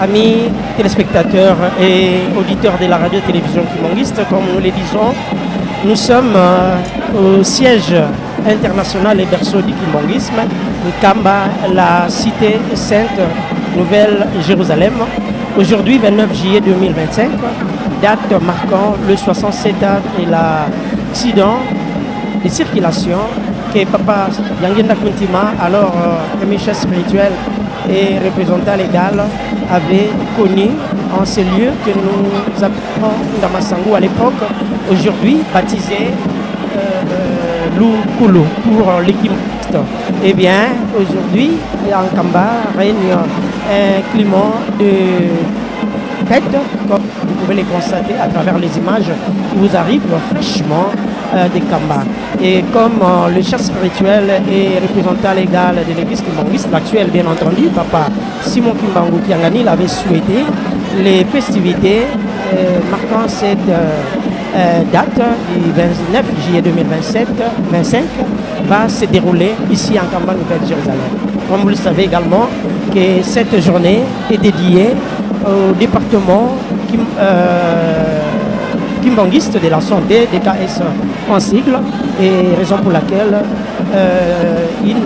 Amis téléspectateurs et auditeurs de la radio-télévision kimbangiste, comme nous le disons, nous sommes au siège international et berceau du kimbangisme, Nkamba, la cité sainte Nouvelle-Jérusalem. Aujourd'hui, 29 juillet 2025, date marquant le 67 ans et l'accident de circulation que Papa Yangenda Kuntima, alors premier chef spirituel et représentant légal, avait connu en ces lieux que nous appelons Ndamasangou à l'époque, aujourd'hui baptisé Loukulu pour l'équipe. Eh bien, aujourd'hui, en Kamba règne un climat de fête, comme vous pouvez les constater à travers les images qui vous arrivent fraîchement de Kamba. Et comme le chef spirituel et représentant légal de l'église kimbangiste, l'actuel bien entendu, Papa Simon Kimbangu Kiangani l'avait souhaité, les festivités marquant cette date du 29 juillet 2025 va se dérouler ici en Kamba, Nouvelle-Jérusalem. Comme vous le savez également, que cette journée est dédiée au département kimbangiste de la santé, DKS en sigle, et raison pour laquelle il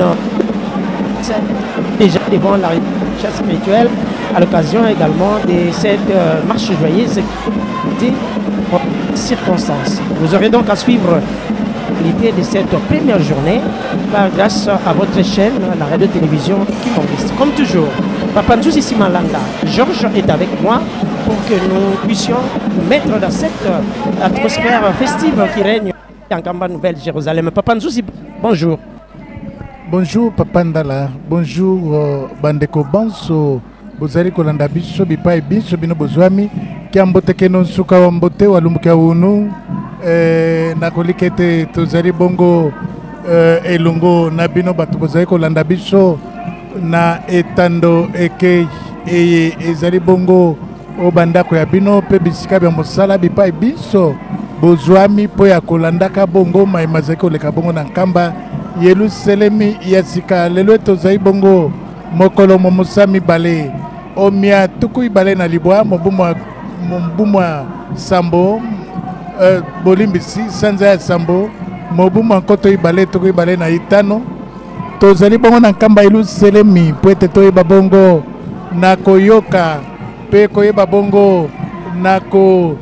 déjà devant la recherche spirituelle à l'occasion également de cette marche joyeuse des circonstances. Vous aurez donc à suivre de cette première journée grâce à votre chaîne, la radio-télévision kimbangiste. Comme toujours, Papa Nzouzi Simalanga, Georges est avec moi pour que nous puissions nous mettre dans cette atmosphère festive qui règne en Kamba Nouvelle-Jérusalem. Papa Nzouzi, bonjour. Bonjour Papa Ndala, bonjour Bandeko Banso, Bozali Kolanda Biso, Bipai Biso, Bino Bozwami, Kiambote Kenon Suka Wambote, Walumuka Unu, Nakolikete Tozali Bongo, Elungo, Nabino Batu Bozali Kolanda Biso, Na Etando Eke, Ezali Bongo, Obandako Yabino, Pebisika Bamosala, Bipai Biso, Bozwami, Poya Kolandaka Bongo, Maimazeko Leka Bongo Nankamba, Yelu Selemi Yasika lelo tozai bongo mokolo momosami bale omia tuku bale na libwa mobumwa sambo bolimbisi sanza ya sambo mobumwa koto ibale tuku ibale na itano tozali bongo na nkamba Yelu Selemi poete toyeba bongo na koyoka pe koyeba bongo na ko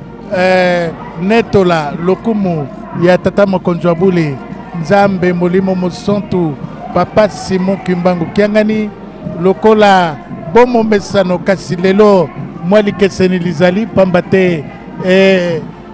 netola lokumu ya tata mokonzi wa bule Nzambe molimo mosontu Papa Simon Kimbangu Kiangani lokola bomo mesano kasi lelo mwali keseni lizali pambate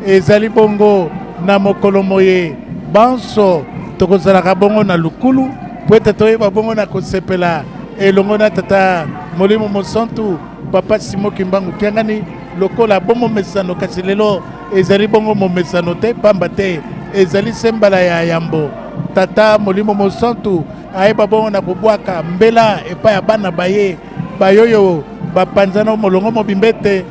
ezali bongo na mokolo moye banso tokozalaka bongo na lukulu poete toyeba bongo na kosepela elongo na tata molimo mosontu Papa Simon Kimbangu Kiangani lokola bomo mesano kasi lelo ezali bongo momesano te pambate ezali sembala ya yambo tata molimo mosantu ayeba bongo na kobwaka mbela epa ya bana baye bayoyo bapanzana molongo mobimbete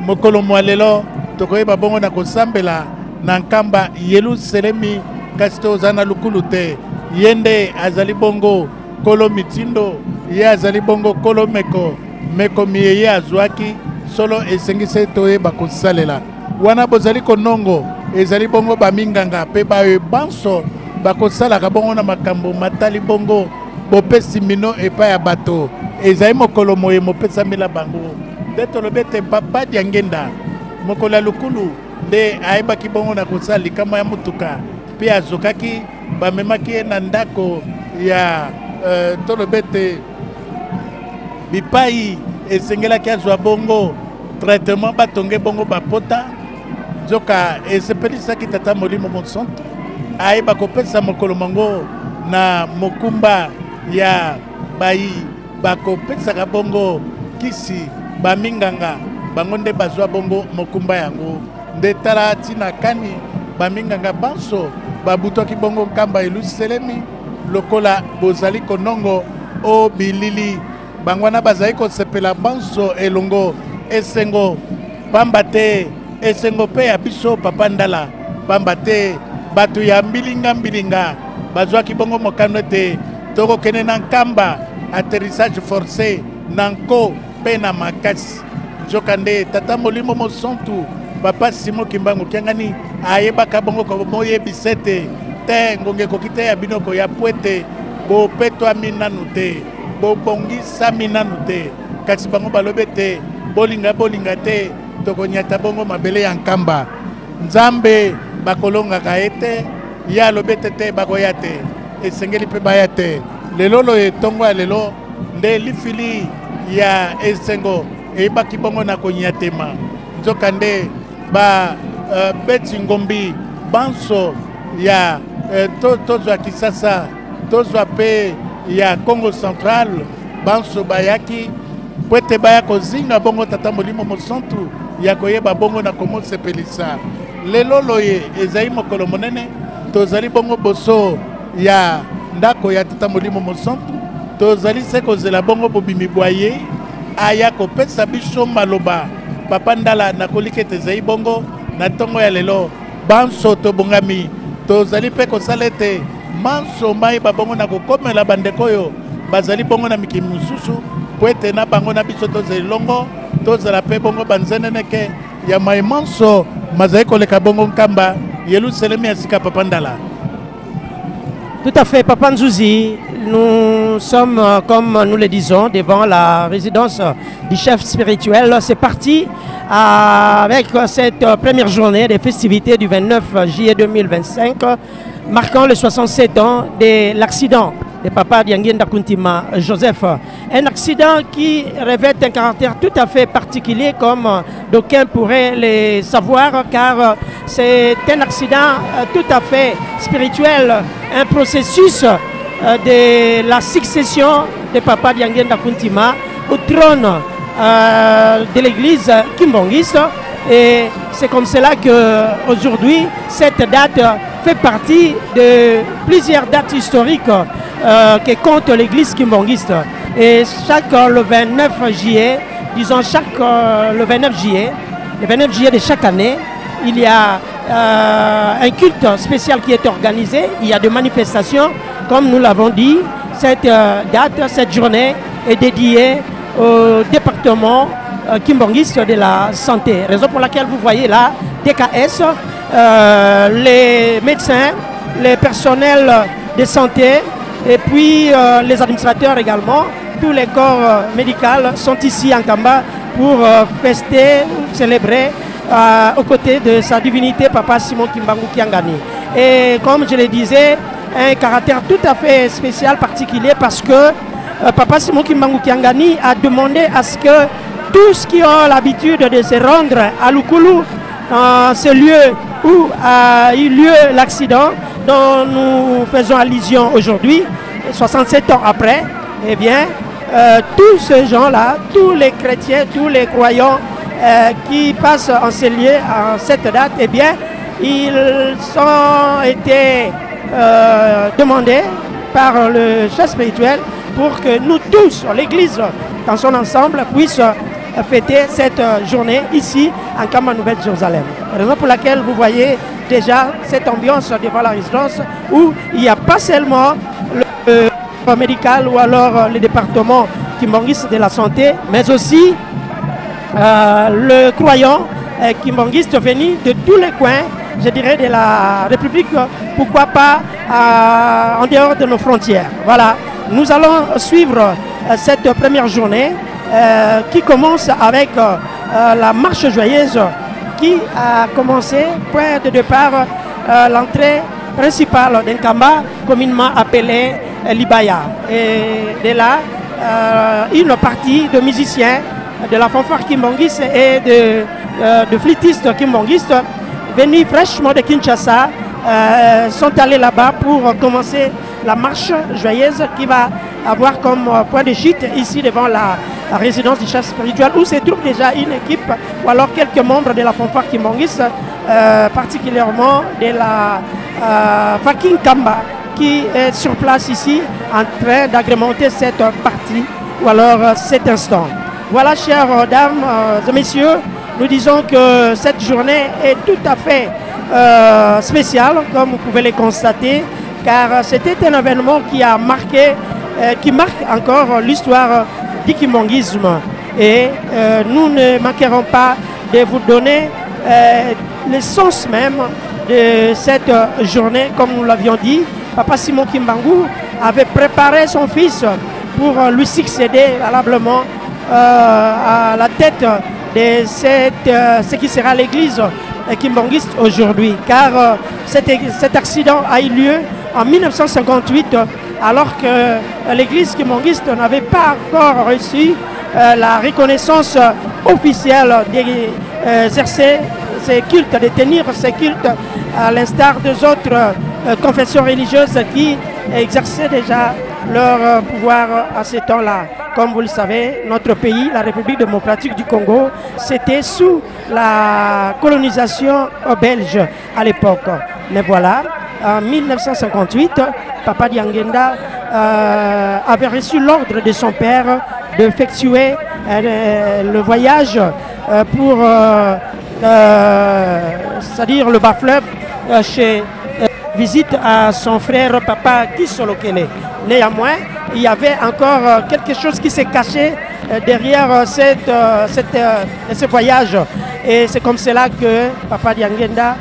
mokolo mwalelo tokoyeba bongo na kosambela na nkamba Yelu Selemi kasi toza na lukulu te yende azali bongo kolo mitindo ye azali bongo kolo meko miyeye azwaki solo esengise toyeba kosalela wana bozali konongo ezali bongo baminganga pe bayo banso bakosalaka bongo na makambo matali bongo bopesi mino epa ya bato ezali mokolo moye mopesa mila bango nde tolobi ete Papa Diangenda mokolo ya lukulu nde ayebaki bongo na kosala likama ya mutuka mpe azokaki bamemaki ye na ndako ya tolobi ete bipai esengelaki azwa bongo traitement batonge bongo bapota Zoka esepelisaki tata molimo mosonto ayeba kopesa mokolo mango na mokumba ya bayi bakopesaka bongo kisi baminganga bango nde bazwa bongo mokumba yango nde tala tina kani baminganga banso babutwaki bongo nkamba Yelu Selemi lokola bozali konongo o bilili bangwana bazali kosepela banso elongo esengo pambate esengo pe ya biso Papa Ndala pambate batu ya mbilinga bazwaki bongo mokano ete tokokende na nkamba atterrissage forcé nanko pena makasi jokande tata molimo mosantu papa Simon Kimbangu kiangani ayebaka bongo ko moyebisa te ngonge kokite ya binoko ya pwete bo petwa minanu te bo bongisa minanu te kasi bango balobe te bolinga te tokonyata bongo mabele ya nkamba nzambe bakolongaka ete ya lobete te bakoya te esengeli mpe baya te lelo lo etongo ya lelo nde lifili ya esengo eyebaki bongo na konyatema nzokande ba beti ngombi banso ya tozwa Kisasa tozwa pe ya Congo Central banso bayaki pwete baya kozinga bongo tata molimo mosantu ya koyeba bongo na komo sepelisa lelo loye ezali mokolo monene tozali bongo boso ya ndako ya tata molimo mosantu tozali se kozela bongo bobimi bwaye aya kopesa biso maloba papa ndala nakoliki ete ezali bongo na ntongo ya lelo banso tobongami tozali mpe kosala ete manso mai babongo na kokomela bandeko oyo bazali bongo na mikili mosusu po ete na bango na biso tozali longo tozala mpe bongo banzeneneke ya mai manso mazali koleka bongo nkamba Yelusalemi ya sika papa ndala. Tout à fait, Papa Nzouzi, nous sommes, comme nous le disons, devant la résidence du chef spirituel. C'est parti avec cette première journée des festivités du 29 juillet 2025, marquant les 67 ans de l'accident de Papa Dianguien Dakuntima Joseph. Un accident qui revêt un caractère tout à fait particulier, comme d'aucuns pourraient le savoir, car c'est un accident tout à fait spirituel, un processus de la succession de Papa Dianguien Dakuntima au trône de l'église kimbangiste. Et c'est comme cela qu'aujourd'hui, cette date fait partie de plusieurs dates historiques que compte l'église kimbangiste. Et le 29 juillet, disons le 29 juillet de chaque année, il y a un culte spécial qui est organisé. Il y a des manifestations, comme nous l'avons dit. Cette date, cette journée est dédiée au département kimbangiste de la santé. Raison pour laquelle vous voyez là, DKS, les médecins, les personnels de santé et puis les administrateurs également, tous les corps médicaux sont ici en Kamba pour fester, célébrer aux côtés de sa divinité Papa Simon Kimbangu Kiangani. Et comme je le disais, un caractère tout à fait spécial, particulier, parce que Papa Simon Kimbangu Kiangani a demandé à ce que tous qui ont l'habitude de se rendre à Lukulu, ce lieu où a eu lieu l'accident dont nous faisons allusion aujourd'hui, 67 ans après, eh bien, tous ces gens-là, tous les chrétiens, tous les croyants qui passent en ces lieux, en cette date, eh bien, ils ont été demandés par le chef spirituel pour que nous tous, l'Église dans son ensemble, puisse fêter cette journée ici en Kamba Nouvelle-Jérusalem. Raison pour laquelle vous voyez déjà cette ambiance devant la résidence où il n'y a pas seulement le médical ou alors le département kimbangiste de la santé, mais aussi le croyant kimbangiste venu de tous les coins, je dirais, de la République, pourquoi pas en dehors de nos frontières. Voilà, nous allons suivre cette première journée qui commence avec la marche joyeuse qui a commencé, point de départ, l'entrée principale d'Nkamba, communément appelée Libaya. Et de là, une partie de musiciens de la fanfare kimbangiste et de flûtistes kimbangiste venus fraîchement de Kinshasa sont allés là-bas pour commencer la marche joyeuse qui va avoir comme point de chute ici devant la résidence du chef spirituel où se trouve déjà une équipe ou alors quelques membres de la fanfare kimbangiste, particulièrement de la Fakin Kamba qui est sur place ici en train d'agrémenter cette partie ou alors cet instant. Voilà, chères dames et messieurs, nous disons que cette journée est tout à fait spéciale, comme vous pouvez le constater, car c'était un événement qui a marqué, qui marque encore l'histoire du kimbangisme. Et nous ne manquerons pas de vous donner l'essence même de cette journée, comme nous l'avions dit. Papa Simon Kimbangu avait préparé son fils pour lui succéder valablement à la tête de ce qui sera l'église kimbanguiste aujourd'hui. Car cet accident a eu lieu en 1958, alors que l'église kimbanguiste n'avait pas encore reçu la reconnaissance officielle d'exercer ces cultes, de tenir ces cultes, à l'instar des autres confessions religieuses qui exerçaient déjà leur pouvoir à ce temps-là. Comme vous le savez, notre pays, la République démocratique du Congo, c'était sous la colonisation belge à l'époque. Mais voilà, en 1958, Papa Diangenda avait reçu l'ordre de son père d'effectuer le voyage pour, c'est-à-dire le bas-fleuve, chez visite à son frère Papa Kisolokele. Néanmoins, il y avait encore quelque chose qui s'est caché derrière ce voyage. Et c'est comme cela que Papa Diangenda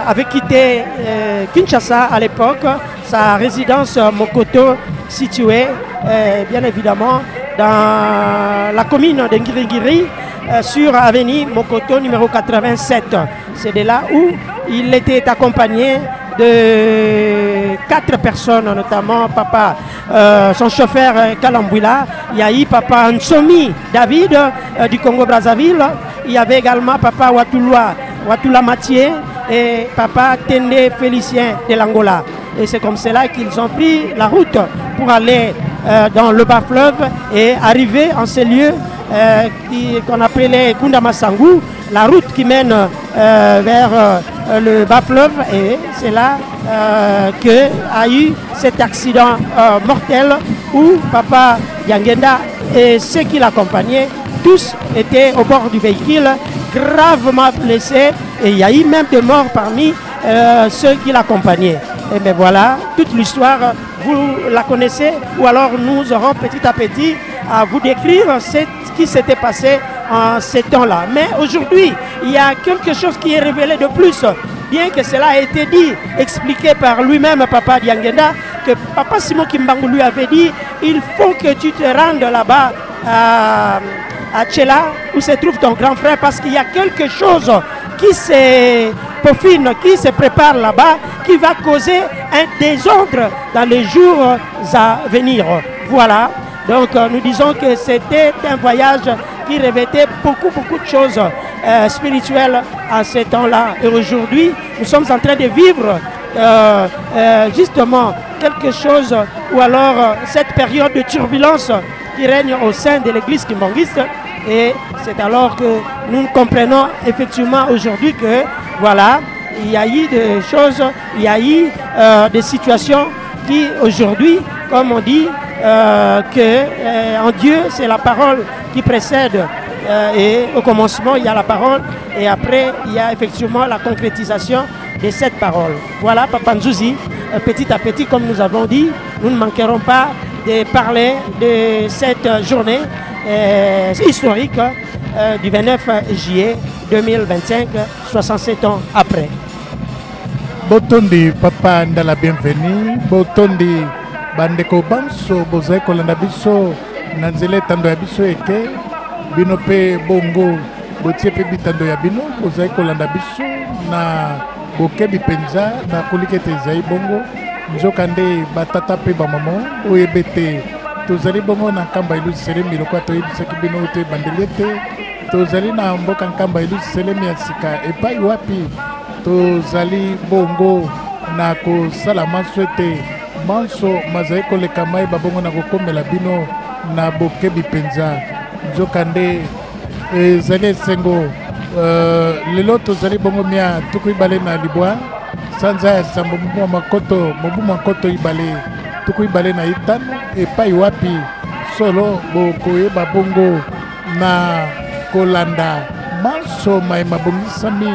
avait quitté Kinshasa à l'époque, sa résidence Mokoto située bien évidemment dans la commune de Ngirigiri, sur avenue Mokoto numéro 87. C'est de là où il était accompagné de 4 personnes, notamment papa, son chauffeur Kalambouila, il y a eu papa Nsomi David du Congo-Brazzaville, il y avait également papa Watula Mathieu et papa Tende Félicien de l'Angola. Et c'est comme cela qu'ils ont pris la route pour aller dans le bas-fleuve et arriver en ces lieux qu'on appelait Kundamasangu, la route qui mène vers le bas-fleuve, et c'est là qu'a eu cet accident mortel où Papa Diangenda et ceux qui l'accompagnaient, tous étaient au bord du véhicule, gravement blessés, et il y a eu même des morts parmi ceux qui l'accompagnaient. Et bien voilà, toute l'histoire, vous la connaissez, ou alors nous aurons petit à petit à vous décrire ce qui s'était passé en ces temps-là. Mais aujourd'hui, il y a quelque chose qui est révélé de plus, bien que cela ait été dit, expliqué par lui-même, Papa Diangenda, que Papa Simon Kimbangu lui avait dit, il faut que tu te rendes là-bas à Tchela, où se trouve ton grand frère, parce qu'il y a quelque chose qui se peaufine, qui se prépare là-bas, qui va causer un désordre dans les jours à venir. Voilà, donc nous disons que c'était un voyage qui revêtait beaucoup de choses spirituelles à ce temps-là. Et aujourd'hui, nous sommes en train de vivre justement quelque chose, ou alors cette période de turbulence qui règne au sein de l'église kimbanguiste. Et c'est alors que nous comprenons effectivement aujourd'hui que voilà, il y a eu des choses, il y a eu des situations qui aujourd'hui, comme on dit, que en Dieu c'est la parole qui précède, et au commencement il y a la parole, et après il y a effectivement la concrétisation de cette parole. Voilà, Papa Nzouzi, petit à petit, comme nous avons dit, nous ne manquerons pas de parler de cette journée historique du 29 juillet 2025, 67 ans après. Botondi Papa Ndala bienvenue, Botondi Bandeko Banso, Bozai Kolanda Biso, Nanzele Tando Yabiso Eke, Binope Bongo, Botiepe Bitando Yabino, Bozai Kolanda Biso, na Bokebi Penza, na Kulikete Zai Bongo, Nzokande Batata Pe Bamamo, Oyebete, Tozali Bongo na Kamba Ilu Selemi, Lokwa Toyebi Sekibino Te Bandelete, Tozali na Mboka Kamba Ilu Selemi Asika, Epai Wapi, Tozali Bongo na Kosala Manswete, Manso Mazai Koleka Mai Babongo na Kokomela Bino na Bokebi Penza, Nzokande Zali Sengo, Lelo Tozali Bongo Mia, Tukui Bale na Libwa, Sanza Sambo Mobu Makoto Ibale, Tukui Bale na Itano, Epai Wapi, Solo Bokoye Babongo na Kolanda, Manso Mai Mabongi Sami,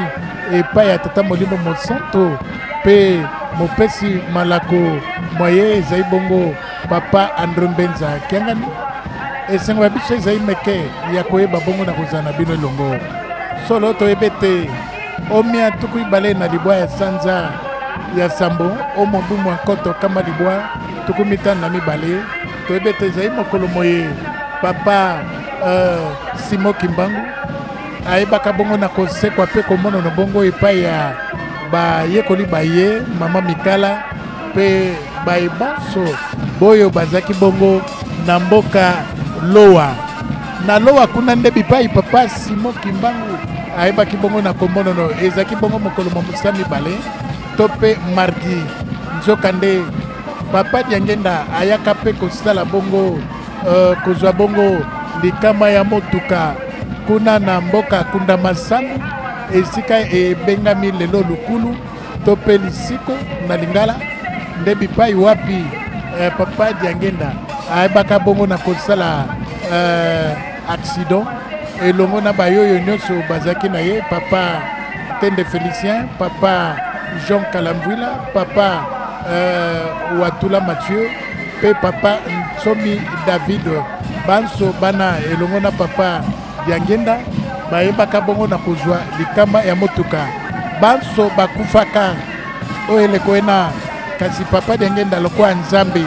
Epai Atata Molimo Monsanto, Pe Mopesi Malako, Moye Zaibongo, Papa Andron Benza, Kiangani? esengo ya biso ezali meke ya koyeba bongo na kozala na bino elongo solo toyebe te omia tuku ibale na libwa ya sanza ya sambo omobu mwa nkoto kama libwa tuku mitano na mibale toyebe te ezali mokolo moye papa Simo Kimbangu ayebaka bongo na kosekwa mpe komona na bongo epai ya bayekoli baye mama Mikala mpe bayebanso boyo bazaki bongo na mboka Lowa na Lowa kuna nde bipai papa Simo Kimbangu ayebaki bongo na komonono ezaki bongo mokolo mwa musa mibale to mpe mardi nzoka nde papa Diangenda ayaka mpe kosala bongo kozwa bongo likama ya motuka kuna na mboka kunda masangu esika ebengami lelo lukulu to mpe lisiko na Lingala nde bipai wapi papa Diangenda ayebaka bongo na kosala accident elongo na bayoyo nyonso bazaki na ye papa Tende Félicien papa Jean Kalamvwila papa Watula Mathieu pe papa Nsomi David banso bana elongo na papa Diangenda bayebaka bongo na kozwa likama ya motuka banso bakufaka oyo elekoena kasi papa Diangenda lokwa nzambe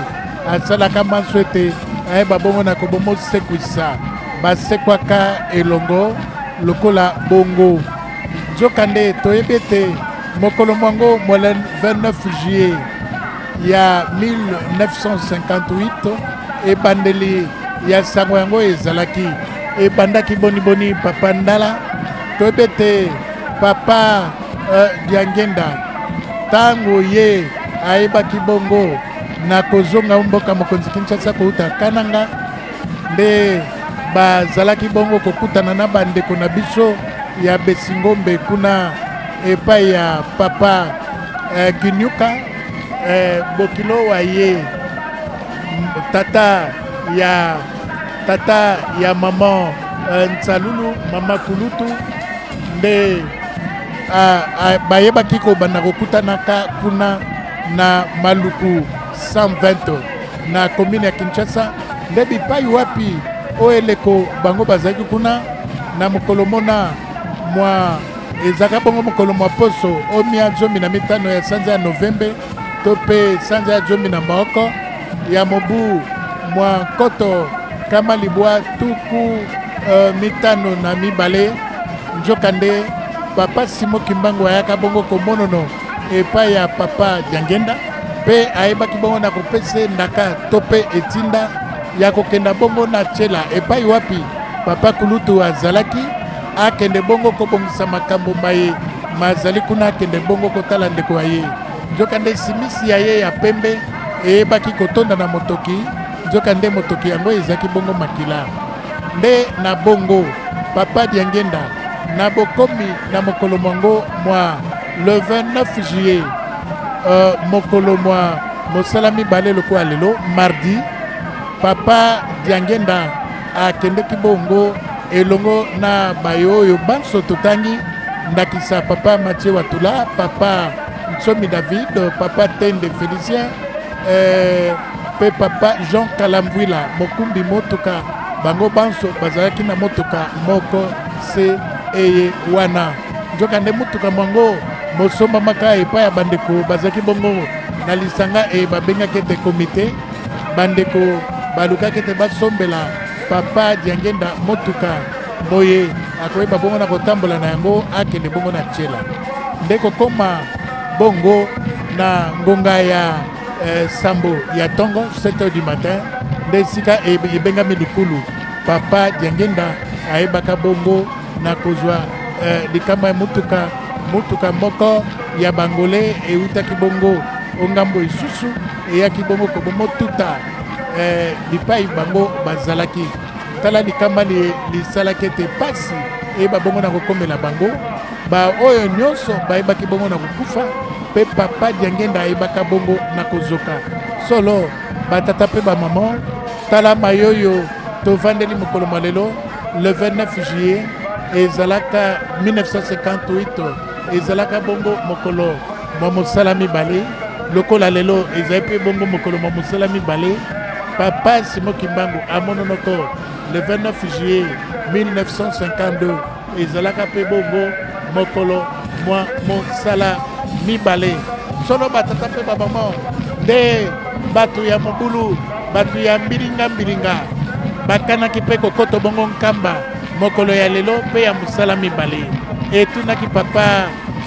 asalaka manso ete ayeba bongo na kobomo sekwisa basekwaka elongo lokola bongo nzoka nde toyebi ete mokolo mwango mola 29 juillet ya 1958 ebandeli ya sango yango ezalaki ebandaki boniboni papa Ndala toyebi ete papa Diangenda tango ye ayebaki bongo na kozonga mboka mokonzi Kinshasa kouta Kananga nde bazalaki bongo kokutana na bandeko na biso ya Besingombe kuna epai ya papa Ginyuka bokilo wa ye tata ya mama Nsalulu mama Kulutu nde bayebaki kobanda kokutanaka kuna na Maluku 120 na commune ya Kinshasa nde bipai wapi oyo eleko bango bazalaki kuna na mokolo mona mwa ezaka bongo mokolo mwa poso omia 15 ya sanza ya Novembre to mpe sanza ya 18 ya mobu mwa nkoto kama libwa tuku 5 na mibale nzoka nde papa Simo Kimbangu ayaka bongo komonono epai ya papa Diangenda mpe ayebaki bongo na kopese ndaka to mpe etinda ya kokenda bongo na Tshela epai wapi papa Kulutu azalaki akende bongo kobongisa makambo maye mazali kuna akende bongo kotala ndeko ya ye nzoka nde simisi ya ye ya pembe eyebaki kotonda na motoki nzoka nde motoki yango ezaki bongo makila nde na bongo papa Diangenda na bokomi na mokolo mwango mwa le 29 juillet mokolo mwa mosalami bale lokola lelo mardi papa Diangenda akendeki bongo elongo na bayoyo banso totangi ndakisa papa Mathieu Watula papa Nsomi David papa Tende Félicien pe papa Jean Kalamvwila mokumbi motoka bango banso bazalaki na motoka moko se eye wana njoka nde motoka mwango mosomba maka epai ya bandeko bazalaki bongo na lisanga babengaki ete komite bandeko balukaki ete basombela papa Diangenda motuka boye akoyeba bongo na kotambola na yango akende bongo na Tshela nde kokoma bongo na ngonga ya sambo ya tongo 7h du matin nde sika ebengami lukulu papa Diangenda ayebaka bongo na kozwa likama ya mutuka moko ya bangole eutaki bongo ongambo isusu eyaki bongo kobomo tuta bipai bango bazalaki tala likamba lisalaki ete pasi eyeba bongo na kokomela bango oyo nyonso bayebaki bongo na kokufa mpe papa Diangenda ayebaka bongo na kozoka solo batata mpe bamama tala mayoyo tovandeli mokolo mwa lelo le 29 juillet ezalaka 1958 ezalaka bongo mokolo mwa mosala mibale lokola lelo ezali mpe bongo mokolo mwa mosala mibale papa Simo Kimbangu amononoko le 29 juillet 1952 ezalaka pe bongo mokolo mwa mosala mibale solo batata pe babama nde bato ya mobulu bato ya mbilinga bakanaki pe kokoto bongo nkamba mokolo ya lelo pe ya mosala mibale etunaki papa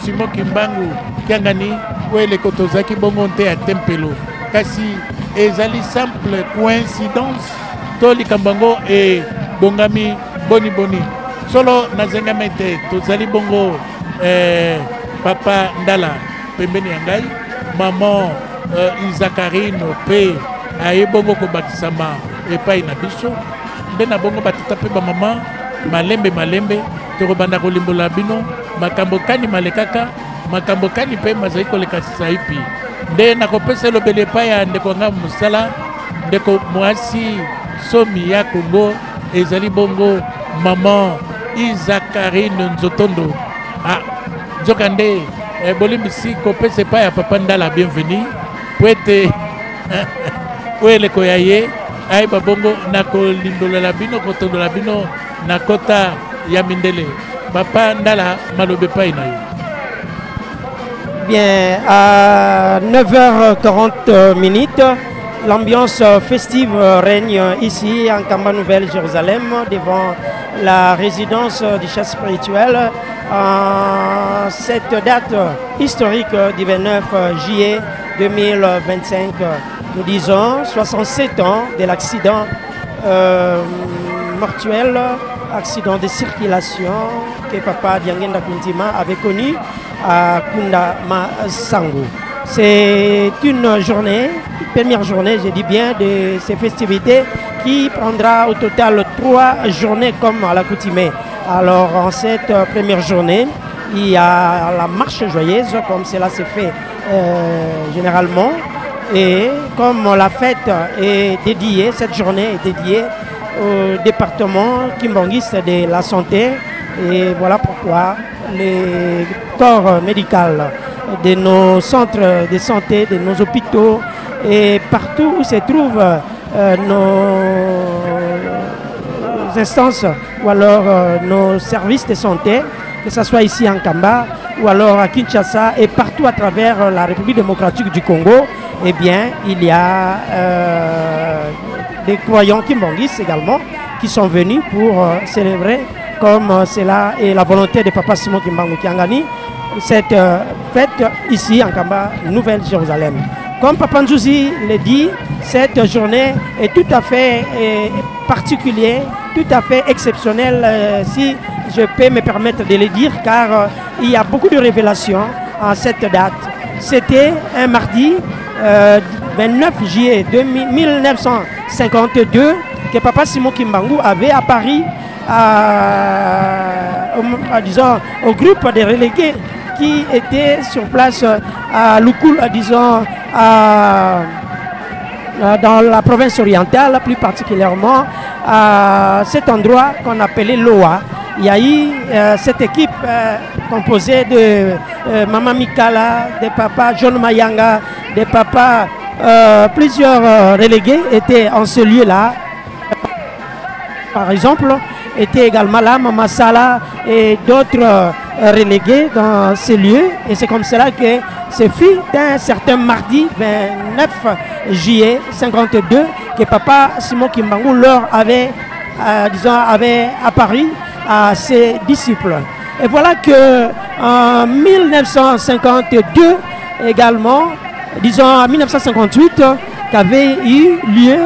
Simon Kimbangu kiangani oeleko tozaki bongo nte ya tempelo kasi ezali simple coïncidence to likambo yango ebongami boni solo nazengami te tozali bongo papa Ndala pembeni ya ngai maman Izakarine pe aye bongo kobakisama epai na biso nde na bongo batata pe bamama malembe tokobanda kolimbola bino makambo kani malekaka makambo kani pe mazali kolekasisa ipi nde nakopesa elobele epai ya ndeko nga mosala ndeko mwasi somi ya Kongo ezali bongo maman Izakarine Nzotondo nzoka nde bolimbisi kopesa epai ya papa Ndala bienvenu po ete oeleko ya ye ayeba bongo na kolindolela bino kotondola bino na kota ya mindele papa Ndala malobe epai na yo. Bien, à 9h40 minutes, l'ambiance festive règne ici en Kamba Nouvelle-Jérusalem devant la résidence du chef spirituel. En cette date historique du 29 juillet 2025, nous disons 67 ans de l'accident mortuel, accident de circulation que papa Diangenda Kuntima avait connu à Kunda Masango. C'est une journée, première journée, je dis bien, de ces festivités qui prendra au total 3 journées comme à l'accoutumée. Alors en cette première journée, il y a la marche joyeuse comme cela se fait généralement. Et comme la fête est dédiée, cette journée est dédiée au département kimbangiste de la santé. Et voilà pourquoi les corps médicaux de nos centres de santé, de nos hôpitaux et partout où se trouvent nos instances ou alors nos services de santé, que ce soit ici en Kamba ou alors à Kinshasa et partout à travers la République démocratique du Congo, eh bien, il y a des croyants kimbanguistes également qui sont venus pour célébrer comme cela est la volonté de Papa Simon Kimbangu Kiangani, cette fête ici en Kamba, Nouvelle-Jérusalem. Comme Papa Nzouzi l'a dit, cette journée est tout à fait particulière, tout à fait exceptionnelle, si je peux me permettre de le dire, car il y a beaucoup de révélations en cette date. C'était un mardi 29 juillet 1952 que Papa Simon Kimbangu avait à Paris disons, au groupe des relégués qui étaient sur place à Lukul, disons, dans la province orientale, plus particulièrement à cet endroit qu'on appelait Loa. Il y a eu cette équipe composée de Maman Mikala, de Papa John Mayanga, de Papa, plusieurs relégués étaient en ce lieu-là. Par exemple, était également là, Mama Sala et d'autres relégués dans ces lieux. Et c'est comme cela que ce fut un certain mardi 29 juillet 52 que Papa Simon Kimbangu leur avait, avait apparu à ses disciples. Et voilà que en 1952 également, disons en 1958, qu'avait eu lieu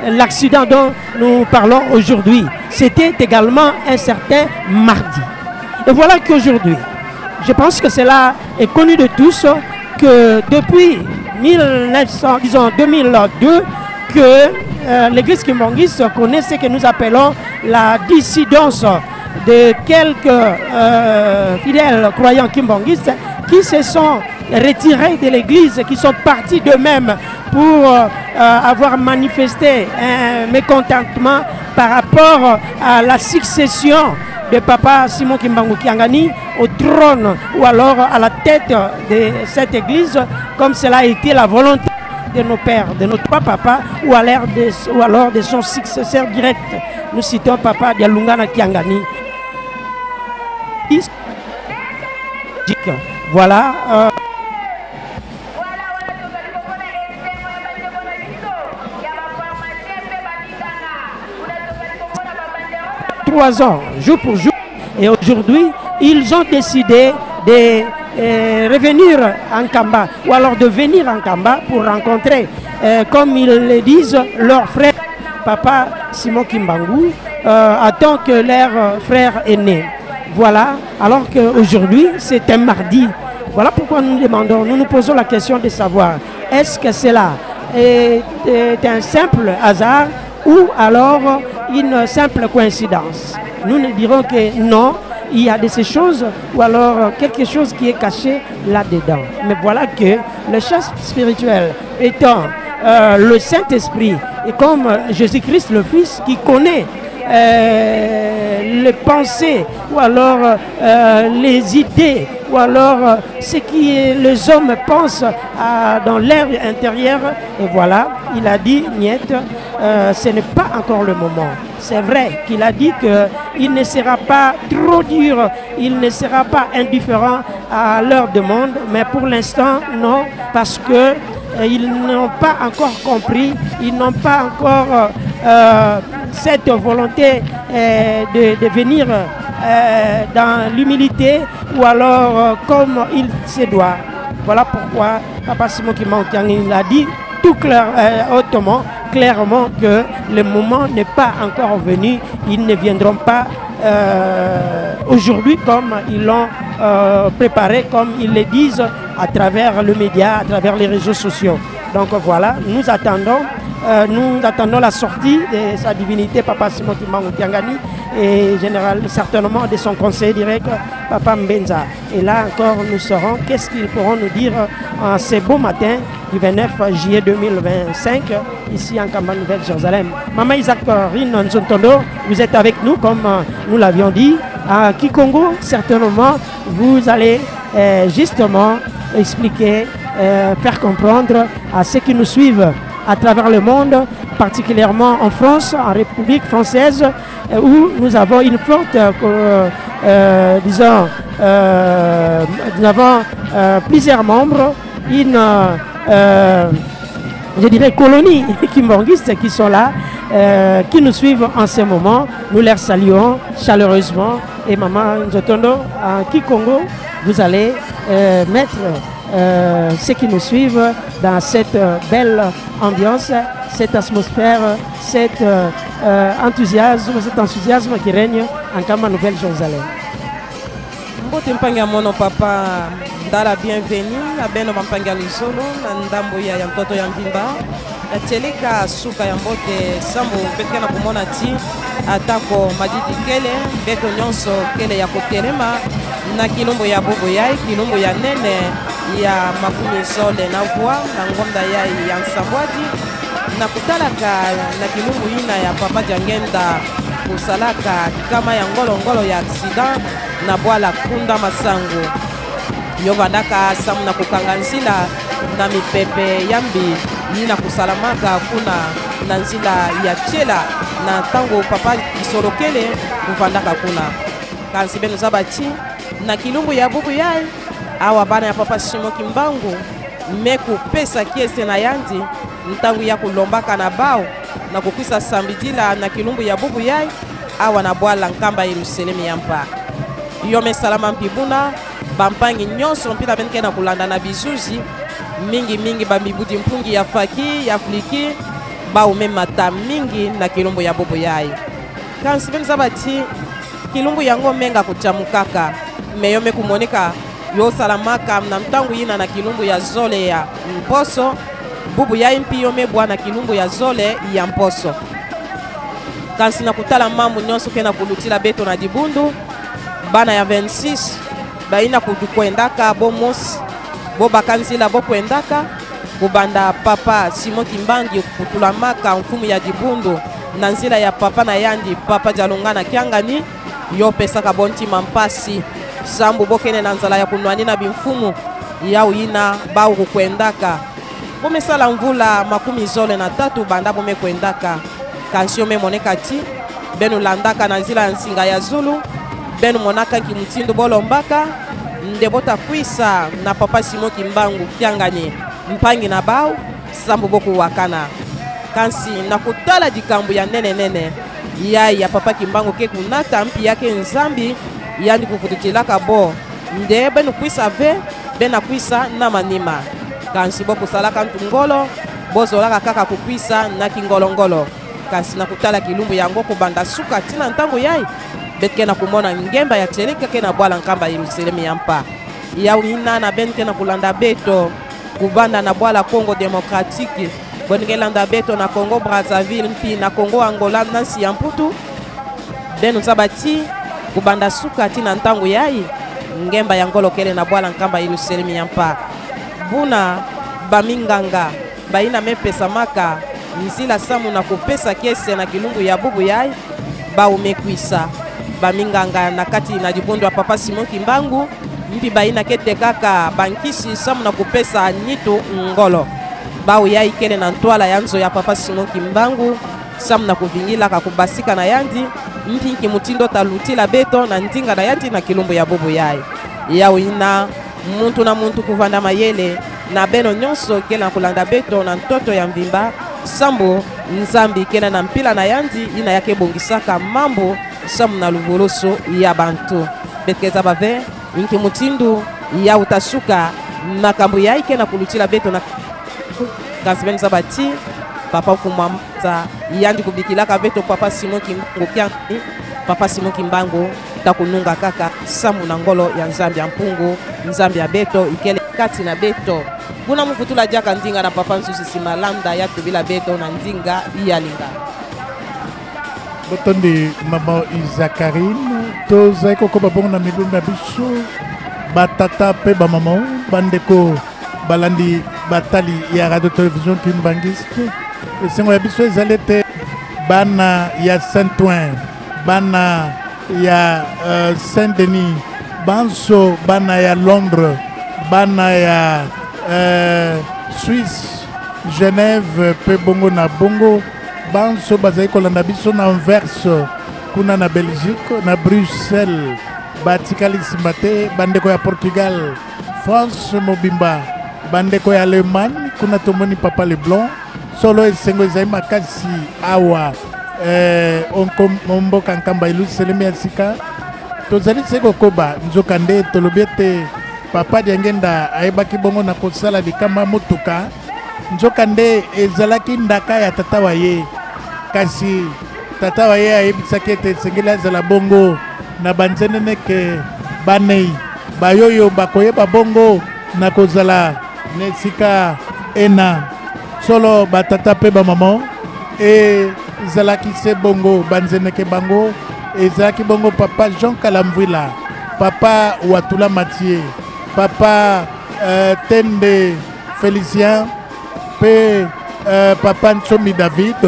l'accident dont nous parlons aujourd'hui. C'était également un certain mardi. Et voilà qu'aujourd'hui, je pense que cela est connu de tous, que depuis 2002, que l'église kimbanguiste connaît ce que nous appelons la dissidence de quelques fidèles croyants kimbanguistes qui se sont retirés de l'église, qui sont partis d'eux-mêmes pour avoir manifesté un mécontentement par rapport à la succession de Papa Simon Kimbangu Kiangani au trône ou alors à la tête de cette église, comme cela a été la volonté de nos pères, de nos trois papas ou alors de son successeur direct, nous citons Papa Dialungana Kiangani. Voilà. 3 ans, jour pour jour. Et aujourd'hui, ils ont décidé de revenir en Kamba, ou alors de venir en Kamba pour rencontrer, comme ils le disent, leur frère, Papa Simon Kimbangu, en tant que leur frère aîné. Voilà, alors qu'aujourd'hui, c'est un mardi. Voilà pourquoi nous demandons, nous nous posons la question de savoir, est-ce que cela est un simple hasard ou alors une simple coïncidence? Nous ne dirons que non, il y a de ces choses ou alors quelque chose qui est caché là-dedans. Mais voilà que le chef spirituel étant le Saint-Esprit et comme Jésus-Christ le Fils qui connaît les pensées ou alors les idées ou alors ce que les hommes pensent dans l'air intérieur, et voilà, il a dit niet, ce n'est pas encore le moment. C'est vrai qu'il a dit qu'il ne sera pas trop dur, il ne sera pas indifférent à leur demande, mais pour l'instant non, parce que ils n'ont pas encore compris, ils n'ont pas encore cette volonté de venir dans l'humilité ou alors comme il se doit. Voilà pourquoi Papa Simon Kimbangu a dit tout hautement, clairement que le moment n'est pas encore venu. Ils ne viendront pas aujourd'hui comme ils l'ont préparé, comme ils le disent à travers le média, à travers les réseaux sociaux. Donc voilà, nous attendons la sortie de sa divinité, Papa Simon Kimbangu et certainement de son conseiller direct, Papa Mbenza. Et là encore, nous saurons qu'est-ce qu'ils pourront nous dire en ce beau matin du 29 juillet 2025, ici en Kamba Nouvelle-Jérusalem. Maman Isaac Nzontondo, vous êtes avec nous, comme nous l'avions dit. À Kikongo, certainement, vous allez justement expliquer, faire comprendre à ceux qui nous suivent à travers le monde, particulièrement en France, en République française, où nous avons une forte, nous avons plusieurs membres, une, je dirais, colonie kimbanguistes qui sont là, qui nous suivent en ce moment. Nous les saluons chaleureusement. Et Maman Nzotondo, à Kikongo, vous allez mettre ceux qui nous suivent dans cette belle ambiance, cette atmosphère, cet enthousiasme qui règne en Kamba Nouvelle-Jérusalem. Mbote mpanga mono papa ndala bienvenue na beno mpanga lisolo na ndambo ya mtoto ya mbimba ateleka suka ya mbote sambo petkana kumona ti atako madidi kele beto nyonso kele ya kotelema na kilombo ya bobo yai kilombo ya nene ya makumi sole na voix na ngonda yai ya nsambwadi na kutalaka na kilombo ina ya papa jangenda kusalaka kama ya ngolo ya accident na bwala kunda masango yo bandaka samu na kukanga nzila na mipepe yambi yina kusalamaka kuna na nzila ya chela na tango papa isorokele kuvandaka kuna kansi beno zabati na kilumbu ya bubu yai awa bana ya Papa Simon Kimbangu meku pesa kiese na yandi ntangu ya kulombaka na bao na kukwisa sambidila na kilumbu ya bubu yai awa na bwala nkamba Yerusalemu ya mpa yome salama mpibuna bampangi nyonso mpita benke na kulanda na bizuzi mingi bambibudi mpungi ya faki ya fliki baume mata mingi na kilumbu ya bubu yai kansi benu zabati kilumbu yango menga kuchamukaka meyome kumonika yo salamaka na mtangu yina na kilumbu ya zole ya mposo bubu ya impi yome bwana kilumbu ya zole ya mposo kansi na kutala mambo nyonso kena kulutila beto na dibundu bana ya 26 baina kutukwendaka bomos bo bakanzila bo kwendaka kubanda Papa Simon Kimbangu kutulamaka mfumu ya dibundu na nzila ya papa na yandi Papa Jalungana Kiangani yo pesaka bonti mampasi sambu bokene na nzala ya kunwani na bimfumu ya uina bau kukwendaka bomesala mvula makumi zole na tatu banda bome kwendaka kansio me moneka ti benu landaka na nzela nsinga ya Zulu benu monaka kimutindo bolombaka ndebota kwisa na papa Simon Kimbangu kianganye mpangi na bao sambo boku wakana kansi na kutala dikambu ya nene ya papa Kimbangu ke kunata mpi yake nzambi yandi kufutukilaka bo nde benu kwisa ve bena kwisa na manima kansi boku salaka ntungolo bozolaka kaka kukwisa na kingolongolo kasi na kutala kilumbu yango kubanda suka tina ntango yai betke na kumona ngemba ya Tcheleka ke na bwala nkamba Yerusalemu yampa ya wina na benke na kulanda beto kubanda na bwala Congo Démocratique bonike landa beto na Congo Brazzaville mpi na Congo Angola nansi ya mputu benu sabati kubanda suka tina ntango yai ngemba ya ngolo kele na bwala nkamba Yerusalemu yampa buna baminganga baina mepesa maka nzila samu na kupesa kese na kilungu ya bubu yai ba umekwisa baminganga na kati na dibondo ya papa Simon Kimbangu mpi baina kete kaka bankisi samu na kupesa nito ngolo ba uyai kele na ntwala yanzo ya papa Simon Kimbangu samu na kuvingila kakubasika na yandi mpi kimutindo talutila beto na ndinga na yandi na kilumbu ya bubu yai ya ina muntu na muntu kuvanda mayele na beno nyonso kela kulanda beto na ntoto ya mvimba sambo nzambi kena na mpila na yandi ina yake bongisaka mambo samu na luvoloso ya bantu betkeza bave inki mutindu ya utasuka na kambu ya ike na kulutila beto na kansibeni sabati papa kumamta yandi kubikilaka beto papa Simon Kimbangu kiangi papa Simon Kimbangu takununga kaka samu na ngolo ya nzambi ya mpungu nzambi ya beto ikele kati na beto kuna mufutula jaka ndinga na papa Nsusi Simalanda ya tubila beto na ndinga iyalinga botondi mama Isakarine tozai koko babongo na milumba biso batata pe ba mama bandeko balandi batali ya radio television Kimbangiste esengo ya biso ezalete bana ya Saint-Ouen bana ya Saint-Denis banso bana ya Londres bana ya Suisse Genève pe bongo na bongo banso bazali kolanda biso na Anvers kuna na Belgique na Bruxelles batikali nsima te bandeko ya Portugal France mobimba bandeko ya Allemagne kuna tomoni papa Leblanc solo esengo ezali makasi awa mboka nkamba Yerusalemu ya sika tozali se kokoba nzoka nde tolobi ete papa Diangenda ayebaki bongo na kosala likama motuka nzoka nde ezalaki ndaka ya tata wa ye kasi tata wa ye ayebisaki ete esengeli azala bongo na banzenene ke banei bayoyo bakoyeba bongo na kozala na esika ena solo batata pe bamama ezalaki se bongo banzeneke bango ezalaki bongo papa Jean Kalamvwila papa Watula Mathieu papa Tende Félicien pe papa Nchomi David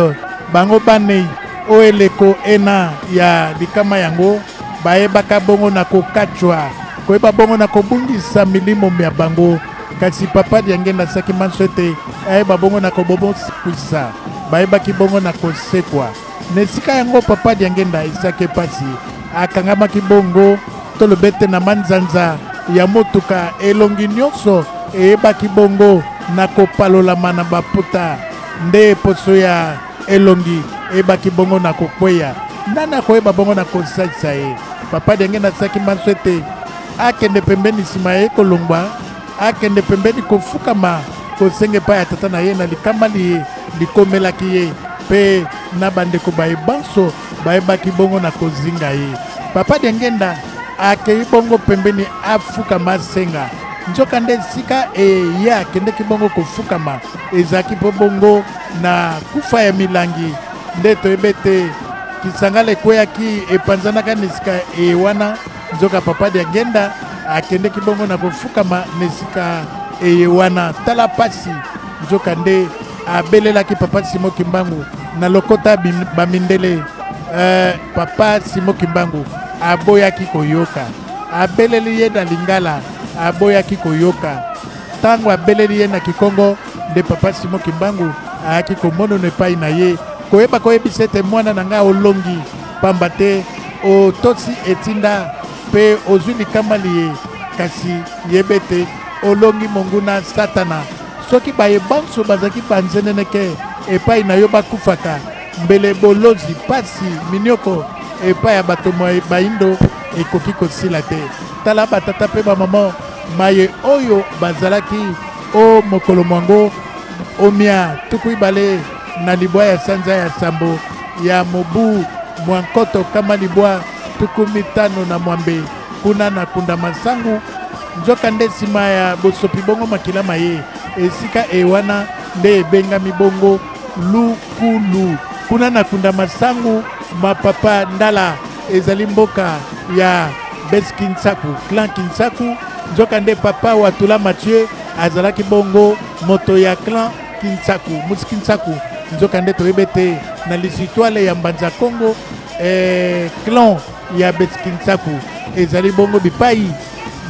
bango banei oeleko ena ya likama yango bayebaka bongo na kokachwa koyeba bongo na kobungisa milimo ya bango kasi papa Diangenda saki manso ete ayeba bongo na kobobokwisa bayebaki bongo na kosekwa nesika yango papa Diangenda esaki pasi akangamaki bongo tolobete na manzanza ya motuka elongi nyonso eyebaki bongo na kopalolama na baputa nde poso ya elongi eyebaki bongo na kokweya nana koyeba bongo na kosalisa ye papa Diangenda saki manso ete akende pembeni nsima ye kolongwa akende pembeni kofukama kosenge pa ya tata na ye na likamba likomelaki ye pe na bandeko bayebanso bayebaki bongo na kozinga ye papa Diangenda akei bongo pembeni afukama asenga nzoka nde sika ye akendeki bongo kofukama ezalaki mpo bongo na kufa ya milangi nde toyeba ete kisangala ekweyaki epanzanaka na esika wana nzoka papa Diangenda akendeki bongo na kofukama na esika wana tala pasi nzoka nde abelelaki papa Simon Kimbangu na lokota bamindele papa Simon Kimbangu aboyaki koyoka abeleli ye na lingala aboyaki koyoka tango abeleli ye na Kikongo nde papa Simon Kimbangu ayaki komono epai na ye koyeba koyebisa ete mwana na nga olongi pamba te otosi etinda mpe ozwi likama liye kasi yebe te olongi monguna satana soki bayebanso bazalaki banzenene ke epai na yo bakufaka mbele bolozi pasi minioko epai ya bato baindo ekoki kosila te tala batata mpe bamama maye oyo bazalaki o mokolo mwango omia tuku ibale na libwa ya sanza ya sambo ya mobu mwankoto kama libwa tuku mitano na mwambe kuna na kunda masangu nzoka nde nsima ya bosopi bongo makila maye esika ewana nde ebengami bongo lukulu kuna na kunda masangu mapapa ndala ezali mboka ya bes kinsaku clan kinsaku nzoka nde papa watula Mathieu azalaki bongo moto ya clan kinsaku musi kinsaku nzoka nde toyebe te na lisitwale ya mbanza Congo clan ya bes kinsaku ezali bongo bipai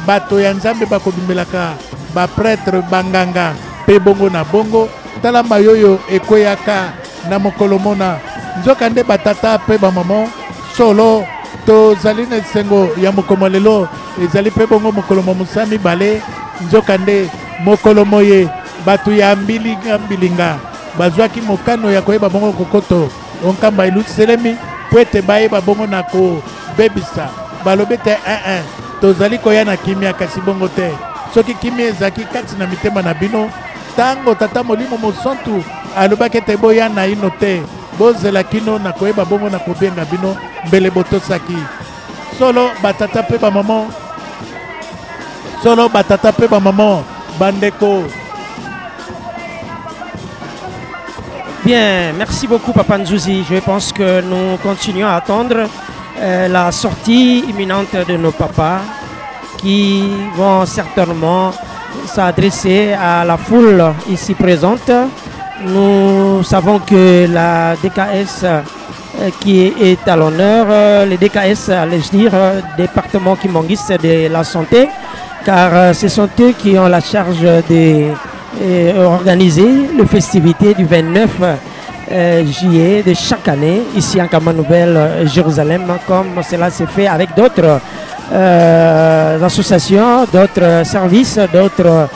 bato ya nzambe bakobimelaka bapretre banganga mpe bongo na bongo tala mayoyo ekweyaka na mokolo mona nzoka nde batata mpe bamama solo tozali na esengo ya mokolo lelo ezali mpe bongo mokolo momusa mibale nzoka nde mokolo moye bato ya mbilinga bazwaki mokano ya koyeba bongo kokoto onkamba eluselemi po ete bayeba bongo na kobebisa balobi te tozali koya na kimia kasi bongo te soki kimia ezalaki kati na mitema na bino tango tata molimo mosantu alobaki ete boya na ino te bozela kino na koyeba bongo na kobenga bino mbele botosaki solo batata mpe bamama bandeko. Bien, merci beaucoup Papa Nzouzi. Je pense que nous continuons à attendre la sortie imminente de nos papas qui vont certainement s'adresser à la foule ici présente. Nous savons que la DKS qui est à l'honneur, les DKS, allais-je dire, département Kimbangis de la santé, car ce sont eux qui ont la charge d'organiser les festivités du 29 juillet de chaque année ici en Kamba Nouvelle Jérusalem, comme cela s'est fait avec d'autres associations, d'autres services, d'autres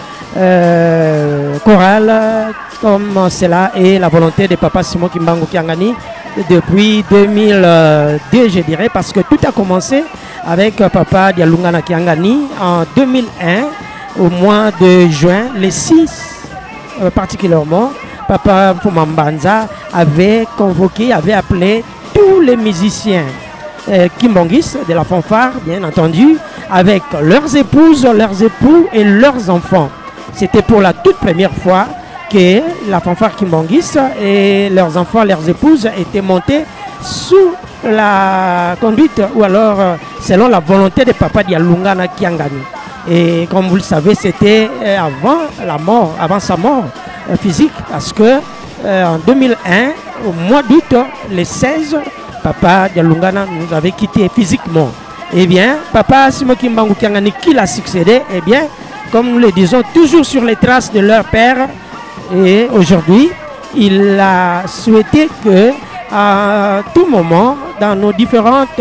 chorales, comme cela est la volonté de Papa Simon Kimbangu Kiangani depuis 2002, je dirais, parce que tout a commencé avec Papa Dialungana Kiangani en 2001, au mois de juin, les 6 particulièrement. Papa Fumambanza avait convoqué, avait appelé tous les musiciens Kimbangis de la fanfare, bien entendu, avec leurs épouses, leurs époux et leurs enfants. C'était pour la toute première fois que la fanfare Kimbangis et leurs enfants, leurs épouses étaient montés sous la conduite ou alors selon la volonté de Papa Dialungana Kiangani. Et comme vous le savez, c'était avant la mort, avant sa mort physique, parce que en 2001, au mois d'août, les 16, Papa Dialungana nous avait quittés physiquement. Eh bien, Papa Simon Kimbangu Kiangani qui l'a succédé, eh bien, comme nous le disons, toujours sur les traces de leur père. Et aujourd'hui, il a souhaité que à tout moment, dans nos différentes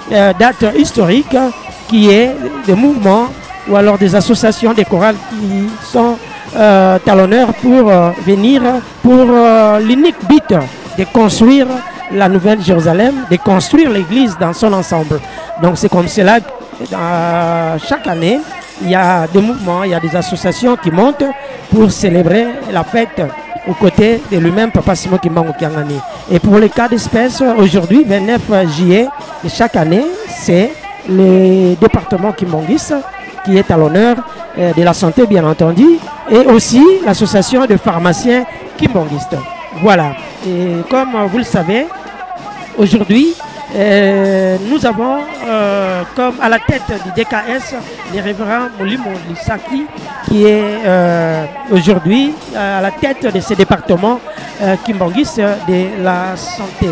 dates historiques, qu'il y ait des mouvements ou alors des associations, des chorales qui sont à l'honneur pour venir pour l'unique but de construire la Nouvelle Jérusalem, de construire l'église dans son ensemble. Donc c'est comme cela que chaque année, il y a des mouvements, il y a des associations qui montent pour célébrer la fête aux côtés de lui-même, Papa Simon Kimbangu Kiangani. Et pour les cas d'espèce, aujourd'hui, 29 juillet de chaque année, c'est le département Kimbangis qui est à l'honneur de la santé, bien entendu, et aussi l'association de pharmaciens kimbanguistes. Voilà. Et comme vous le savez, aujourd'hui, nous avons comme à la tête du DKS le révérend Molimo Lissaki qui est aujourd'hui à la tête de ce département Kimbangis de la santé.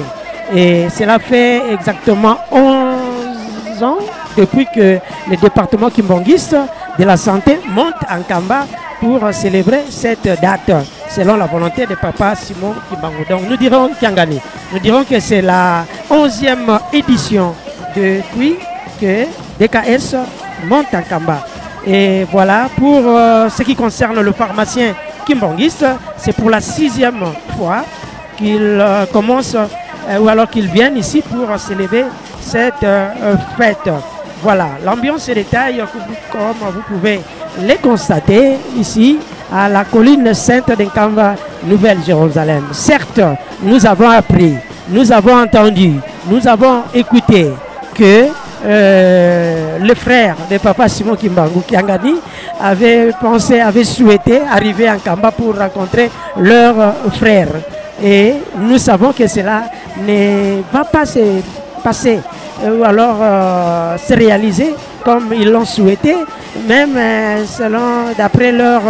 Et cela fait exactement 11 ans depuis que le département Kimbangis de la santé monte en Kamba pour célébrer cette date. selon la volonté de Papa Simon Kimbangu. Donc nous dirons Kiangani. Nous dirons que c'est la 11e édition depuis que DKS monte en Kamba. Et voilà, pour ce qui concerne le pharmacien kimbanguiste, c'est pour la 6e fois qu'il commence ou alors qu'ils viennent ici pour célébrer cette fête. Voilà, l'ambiance et les détails, comme vous pouvez les constater ici à la colline sainte d'Nkamba, Nouvelle-Jérusalem. Certes, nous avons appris, nous avons entendu, nous avons écouté que le frère de Papa Simon Kimbangu Kiangani avait pensé, avait souhaité arriver en Kamba pour rencontrer leur frère. Et nous savons que cela ne va pas se passer ou alors se réaliser comme ils l'ont souhaité, même selon d'après leur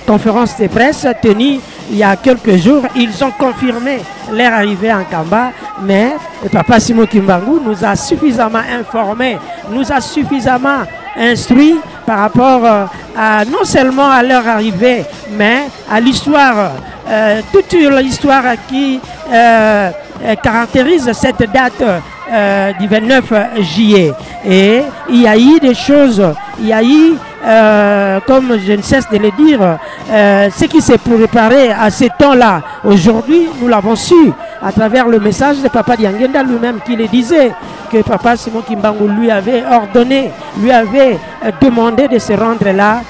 conférence de presse tenue il y a quelques jours, ils ont confirmé leur arrivée en Kamba, mais Papa Simon Kimbangu nous a suffisamment informés, nous a suffisamment instruits par rapport à non seulement à leur arrivée, mais à l'histoire, toute l'histoire qui caractérise cette date du 29 juillet. Et il y a eu des choses, il y a eu, comme je ne cesse de le dire, ce qui s'est préparé à ce temps-là. Aujourd'hui, nous l'avons su à travers le message de Papa Diangenda lui-même qui le disait, que Papa Simon Kimbangu lui avait ordonné, lui avait demandé de se rendre là,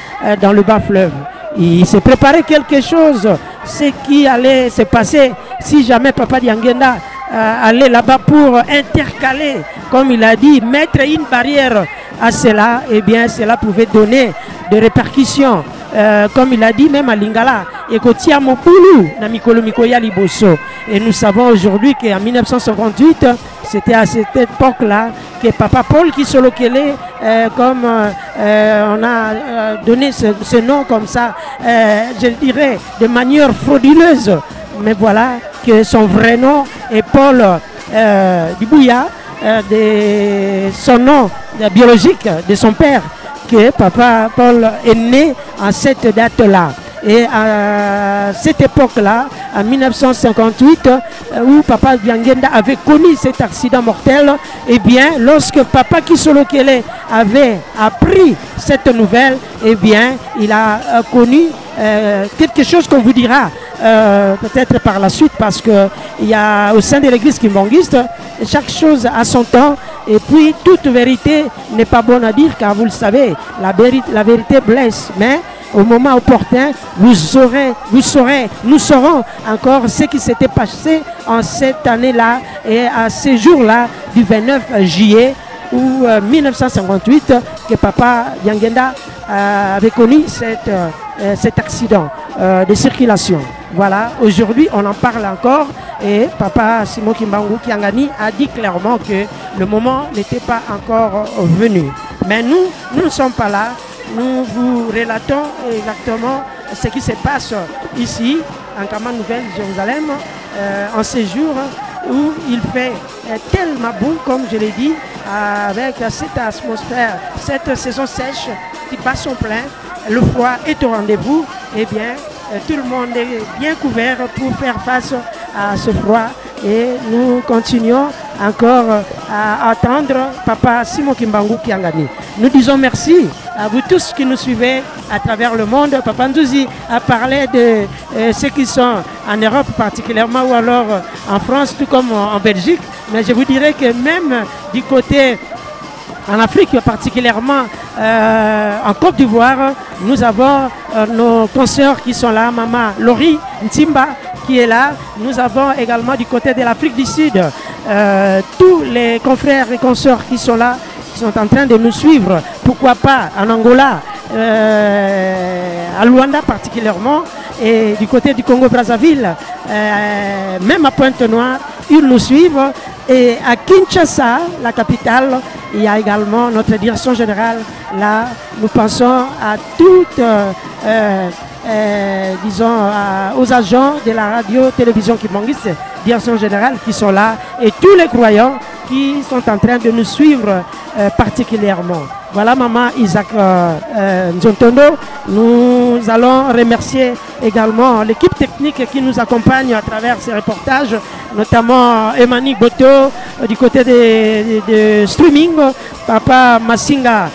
dans le bas fleuve. Il s'est préparé quelque chose, ce qui allait se passer si jamais Papa Diangenda aller là-bas pour intercaler, comme il a dit, mettre une barrière à cela, et bien cela pouvait donner des répercussions, comme il a dit même à Lingala, et et nous savons aujourd'hui qu'en 1958, c'était à cette époque-là que Papa Paul Kisolokele, comme on a donné ce nom comme ça, je dirais de manière frauduleuse, mais voilà que son vrai nom est Paul Dibouya, de son nom biologique de son père, que Papa Paul est né en cette date-là. Et à cette époque-là, en 1958, où Papa Diangenda avait connu cet accident mortel, eh bien, lorsque Papa Kisolokele avait appris cette nouvelle, eh bien, il a connu quelque chose qu'on vous dira peut-être par la suite, parce qu'il y a au sein de l'église kimbanguiste, chaque chose a son temps, et puis toute vérité n'est pas bonne à dire, car vous le savez, la vérité blesse, mais au moment opportun, nous saurons encore ce qui s'était passé en cette année-là et à ce jour-là du 29 juillet ou 1958 que Papa Diangenda avait connu cet accident de circulation. Voilà, aujourd'hui on en parle encore et Papa Simon Kimbangu Kiangani a dit clairement que le moment n'était pas encore venu. Mais nous ne sommes pas là. Nous vous relatons exactement ce qui se passe ici, en Kamba Nouvelle-Jérusalem, en ce jour où il fait tellement beau, comme je l'ai dit, avec cette atmosphère, cette saison sèche qui bat son plein, le froid est au rendez-vous, et bien tout le monde est bien couvert pour faire face à ce froid. Et nous continuons encore à attendre Papa Simon Kimbangu Kiangani. Nous disons merci à vous tous qui nous suivez à travers le monde. Papa Ndouzi a parlé de ceux qui sont en Europe particulièrement ou alors en France tout comme en Belgique. Mais je vous dirais que même du côté en Afrique, particulièrement en Côte d'Ivoire, nous avons nos consoeurs qui sont là, Maman Lori Ntimba qui est là. Nous avons également du côté de l'Afrique du Sud tous les confrères et consoeurs qui sont là, qui sont en train de nous suivre. Pourquoi pas en Angola, à Luanda particulièrement, et du côté du Congo-Brazzaville, même à Pointe-Noire, ils nous suivent. Et à Kinshasa, la capitale, il y a également notre direction générale. Là, nous pensons à toutes, disons, aux agents de la radio-télévision kimbanguiste, direction générale, qui sont là, et tous les croyants qui sont en train de nous suivre particulièrement. Voilà, Maman Isaac Nzontondo, nous nous allons remercier également l'équipe technique qui nous accompagne à travers ces reportages, notamment Emani Boto du côté de streaming, Papa Massinga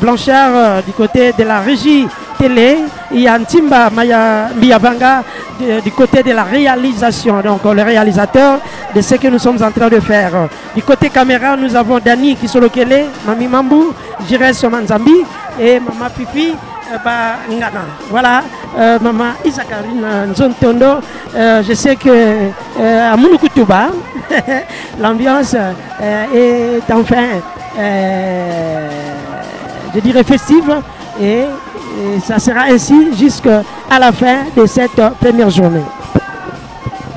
Blanchard du côté de la régie télé, et Antimba Miyavanga du côté de la réalisation, donc le réalisateur de ce que nous sommes en train de faire. Du côté caméra, nous avons Dani Kisolokele, Mami Mambou, Jires Manzambi et Mama Pipi Ngana. Voilà, Maman Isakarine Nzontondo. Je sais que à Mounoukoutuba, l'ambiance est enfin, je dirais, festive, et ça sera ainsi jusqu'à la fin de cette première journée.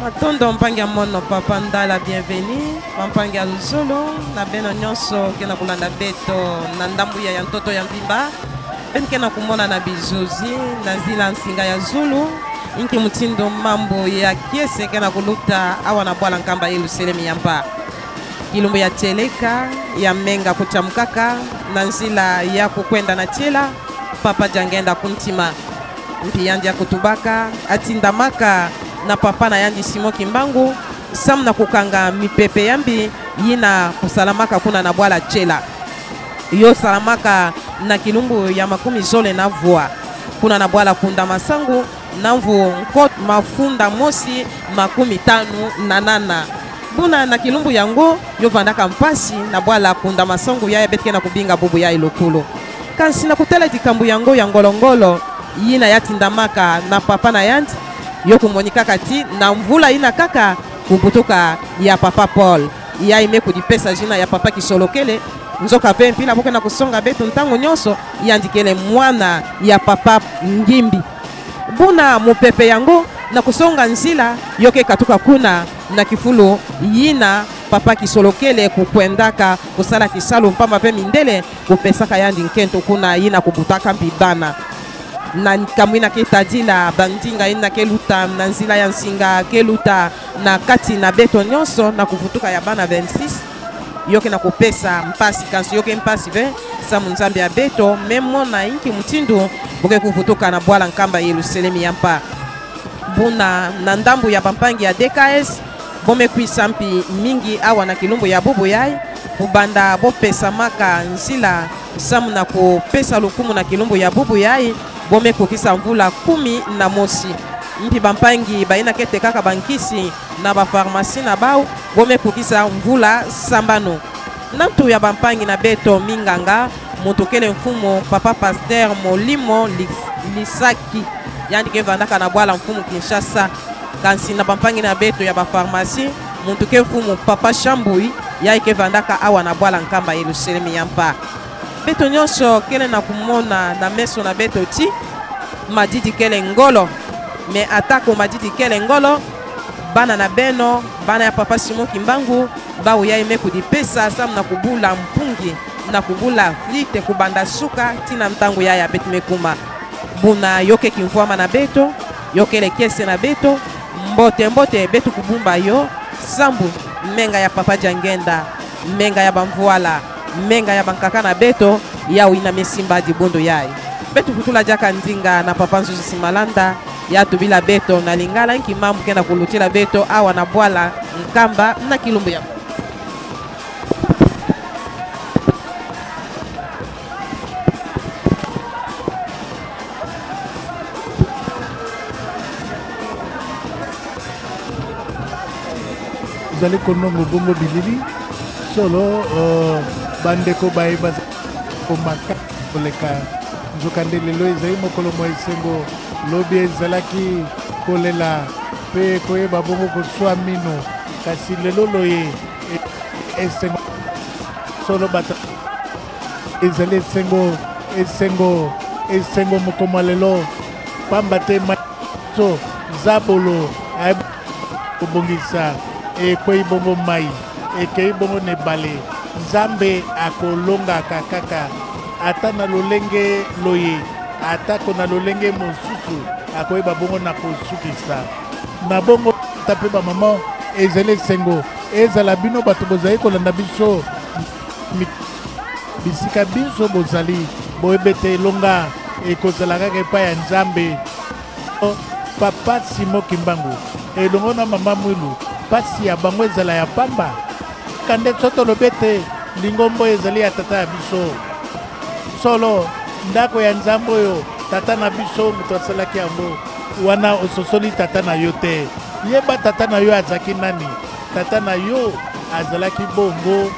Matondo mpangia mono papa ndala bienvenue mpangia luzolo na beno nyonso kena kulanda beto na ndambu ya ntoto ya mbimba ben kena kumona na bizuzi na zila nsinga ya zulu inki mutindo mambo ya kiese kena kuluta awa na bwala nkamba ilu selemi yampa kilumbu ya teleka ya menga kutamkaka na nzila ya kukwenda na chela papa jangenda kuntima mpiyandi ya kutubaka atindamaka na papa na yandi Simo Kimbangu sam na kukanga mipepe yambi yina kusalamaka kuna na bwala chela yo salamaka na kilumbu ya makumi zole na voa kuna na bwala kunda masangu na mvu nkot mafunda mosi makumi tanu na nana buna na kilumbu yango yo vandaka mpasi na bwala kunda masangu ya betke na kubinga bubu ya ilokulu kansi na kutela dikambu yango ya ngolongolo yina yatindamaka na papa na yandi yo kumonika kati na mvula ina kaka kubutuka ya papa Paul ya ime kudipesa jina ya papa Kisolokele nzoka pe mpila boke na kusonga betu ntango nyonso yandikele mwana ya papa Ngimbi buna mupepe yango na kusonga nzila yoke katuka kuna na kifulu yina papa Kisolokele kukwendaka kusala kisalu mpamba pe mindele kupesaka yandi nkento kuna yina kubutaka mpibana na kamwina ketadila bandinga ina keluta na nzila ya nsinga keluta na kati na beto nyonso na kuvutuka ya bana 26 yoke na kupesa mpasi kanso yoke mpasi ve samu nzambe ya beto memo na inki mutindu boke kuvutuka na bwala nkamba Yerusalemi yampa buna na ndambu ya bampangi ya DKS bome kuisampi mingi awa na kilumbu ya bubu yai kubanda bopesa maka nzila samu na kupesa lukumu na kilumbu ya bubu yai bome kukisa mvula 10 na mosi mpi bampangi baina kete kaka bankisi na bafarmasi na bau bome kukisa mvula sambano nantu ya bampangi na beto minganga mutokele mfumo papa Pasteur Molimo Lisaki yani ke vandaka na bwala mfumo Kinshasa kansi na bampangi na beto ya bafarmasi mutuke mfumo papa Shambui ya ke vandaka awa na bwala nkamba Yerusalemi yampa beto nyonso kele na kumona na meso na beto ti madidi kele ngolo me atako madidi kele ngolo bana na beno bana ya papa Simo Kimbangu bawo ya ime kudipesa sam na kubula mpungi na kubula flite kubanda suka tina mtangu ya betimekuma buna yoke kimfwama na beto yokele kese na beto mbote beto kubumba yo sambu menga ya papa Jangenda menga ya bamvuala menga ya bankaka na beto ya uina mesimba dibondo yai beto kutula jaka nzinga na papa Nzuzi Simalanda ya tubila beto na lingala nki mambu kena kulutila beto awa na bwala nkamba na kilumbu ya zali konongo bongo bilili solo bandeko baye komaka koleka nzokande lelo ezali mokolo mwa esengo lobi ezalaki kolela mpe koyeba bongo koswa mino kasi lelo loye esengo solo bato ezali esengo mokoma lelo pamba te maso zabolo kobongisa ekwei bongo mai ekei bongo nebale nzambe akolongaka kaka ata na lolenge loye atako na lolenge mosusu akoyeba bongo na kosukisa na bongo ata mpe bamama ezali esengo ezala bino bato bozali kolanda biso bisika biso bozali boyebete elonga ekozala kaka epai ya Nzambe. Papa Simon Kimbangu elongo na mama Mwilu pasi ya bango ezala ya pamba kande soto lobete lingombo ezali ya tata ya biso solo ndako ya Nzambe oyo tata na biso moto asalaki yango wana ososoli tata na yo te yeba tata na yo azalaki nani tata na yo azalaki bongo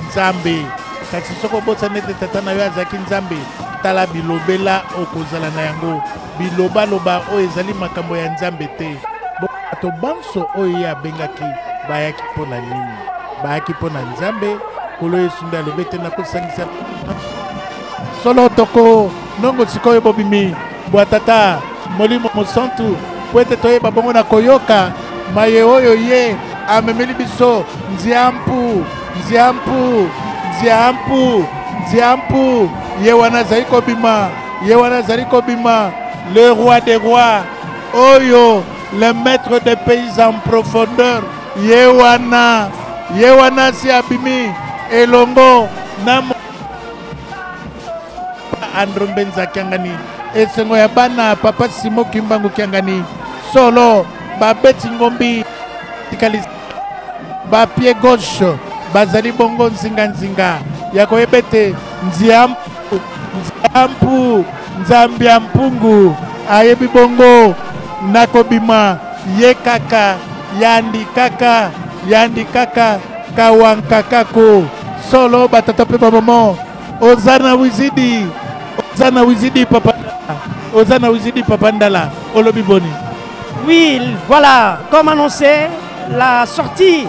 Nzambe kasi soko bosana ete tata na yo azalaki Nzambe tala bilobela okozala na yango biloba oyo ezali makambo ya Nzambe te bato banso oyo ye abengaki bayaki mpo na nini bayaki mpo na Nzambe kolo Yesu nde alobi te nakosangisa solo toko nongo sikoyo bobimi bwa tata molimo mosantu po ete toyeba bongo na koyoka maye oyo ye amemeli biso nziampu ye wana azali kobima ye wana azali kobima le roi des rois oyo le maître des pays en profondeur ye wana si abimi elongo na Andrombenza Kiangani esengo ya bana papa Simon Kimbangu Kiangani solo babeti ngombi tikalis ba pied gauche bazali bongo nzinga ya koyebete nziampu nzambi ya mpungu ayebi bongo nakobima ye kaka yandi kaka kawankakako solo batata pe bamamo ozana wizidi papa Ndala olobi boni. Oui, voilà, comme annoncé, la sortie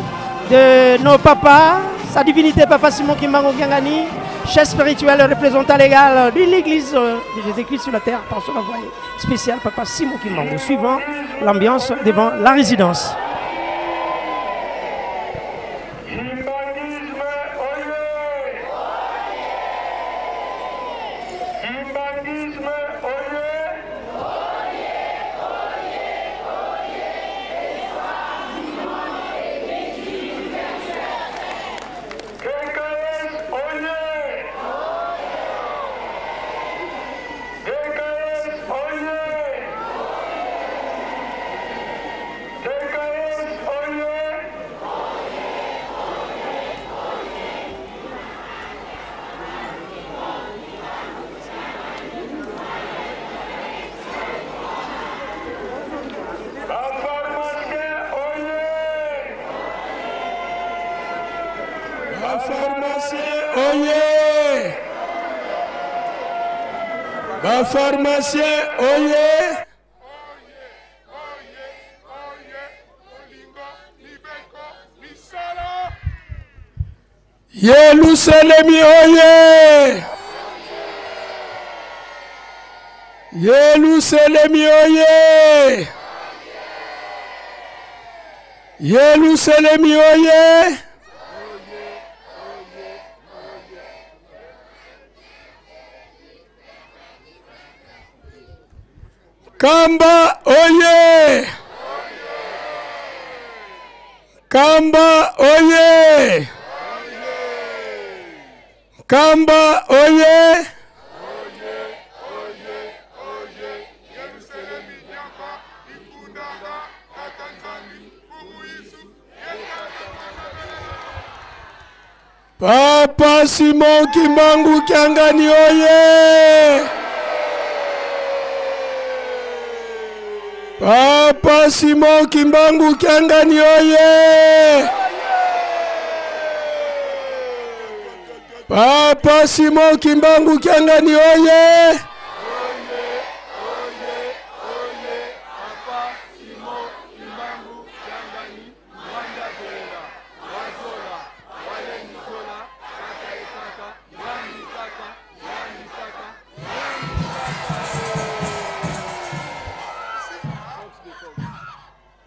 de nos papas, sa divinité Papa Simon Kimbangu Kiangani, chef spirituel représentant légal de l'église des écrits sur la terre par son envoyé spécial Papa Simon Kimbangu, suivant l'ambiance devant la résidence. Pharmacien, oye! Yerusalemi, oye! Yerusalemi, oye! Yerusalemi, oye! Kamba oye! Kamba oye! Kamba oye! Papa Simon Kimbangu Kiangani oye! Papa Simon Kimbangu Kiangani oye! Papa Simon Kimbangu Kiangani oye!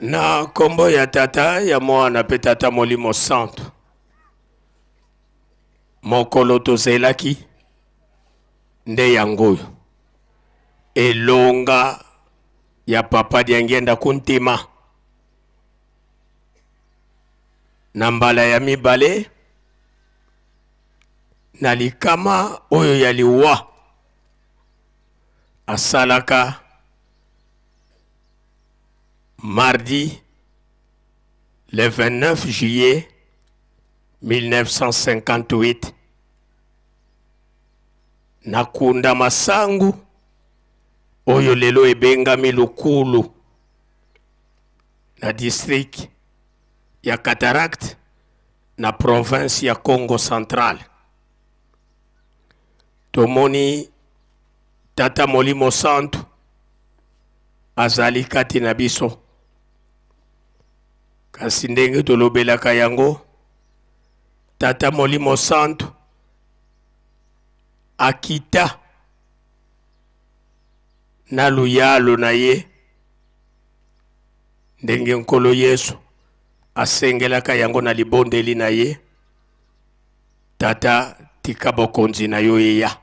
Na kombo ya tata ya mwana pe tata molimo santo mokolo tozelaki nde yango elonga ya papa diangenda kuntema na mbala ya mibale na likama oyo ya liwa à Salaka mardi le 29 juillet 1958 nakunda masangu oyo lelo ebengami Lukulu na district ya Cataract na province ya Congo Central. Tomoni Tata Molimo Santu azali kati na biso. Kasi ndenge tolobelaka yango, Tata Molimo Santu akita na luyalo na ye ndenge nkolo Yesu asengelaka yango na libondeli na ye. Tata tika bokonzi na yo eya.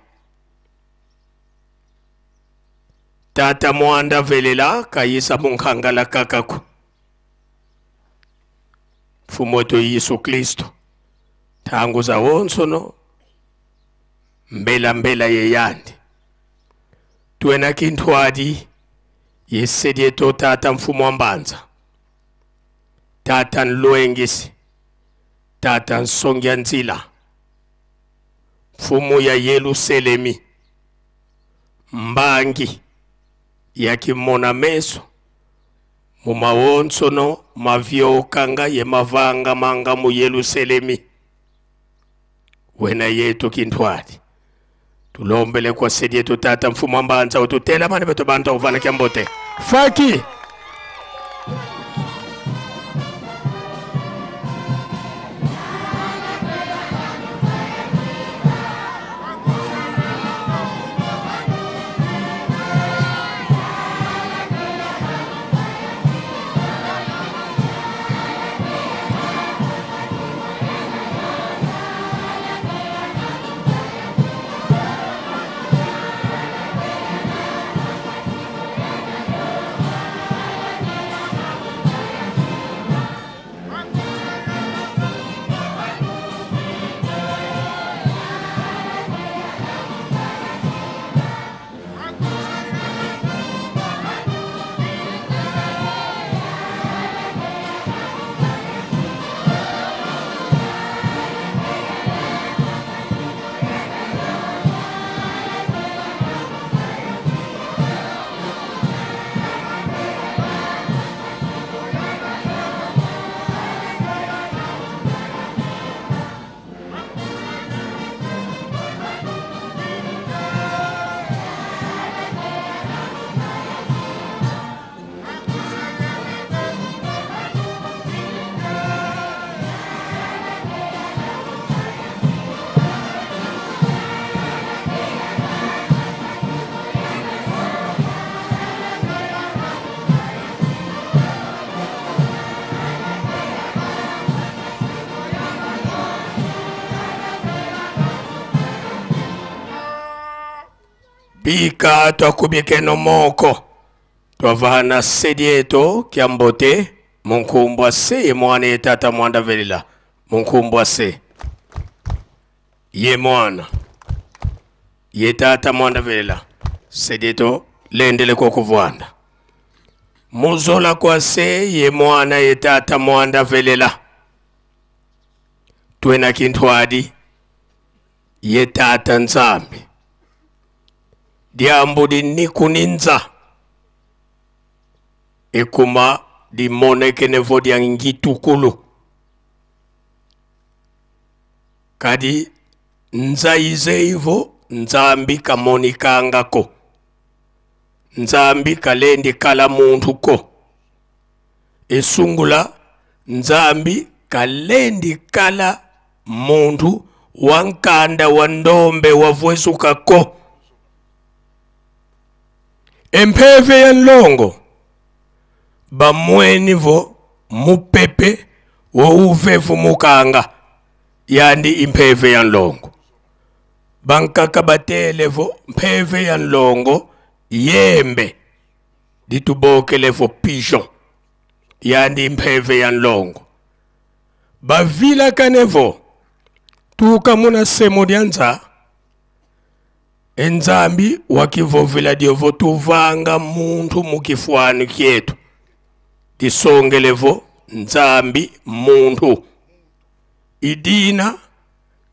Tata Mwanda Velela kayisa munkangala kakaku. Fumoto Yesu Kristo tangu za wonsono mbela ye yandi. Tuena kintwadi yesedie to tata mfumo mbanza. Tata nloengisi. Tata nsongya nzila. Mfumo ya Yerusalemi. Mbangi ya kimona meso. Mumawonsono mavyo kanga ye mavanga manga mu Yerusalemi. Wena yetu kintwadi. Tulombele kwa sedie tu tata mfumo mbanza ututela mani beto banta uvana kiambote. Faki! Bika twakubike no moko twavana sedieto kiambote munkumbwa se ye mwana Tata Mwanda Velela munkumbwa se ye mwana ye Tata Mwanda Velela sedieto lendele ko kuvwanda muzola kwa se ye mwana ye Tata Mwanda Velela twena kintwadi ye Tata Nzambi diambo di nikuninza ekuma di moneke nevo di angitukulu kadi nzaize ivo Nzambi kamonikangako Nzambi kalendi kala muntu ko esungula Nzambi kalendi kala muntu wankanda wandombe wavwesuka ko empeve ya nlongo bamweni vo mupepe wo uvevu mukanga yandi impeve ya nlongo bankaka batele vo mpeve ya nlongo yembe ditubokele vo pigeon yandi impeve ya nlongo bavila kanevo tuka muna semo dianza enzambi wakivovela diovo tuvanga muntu mukifuani kyetu disongelevo nzambi muntu idina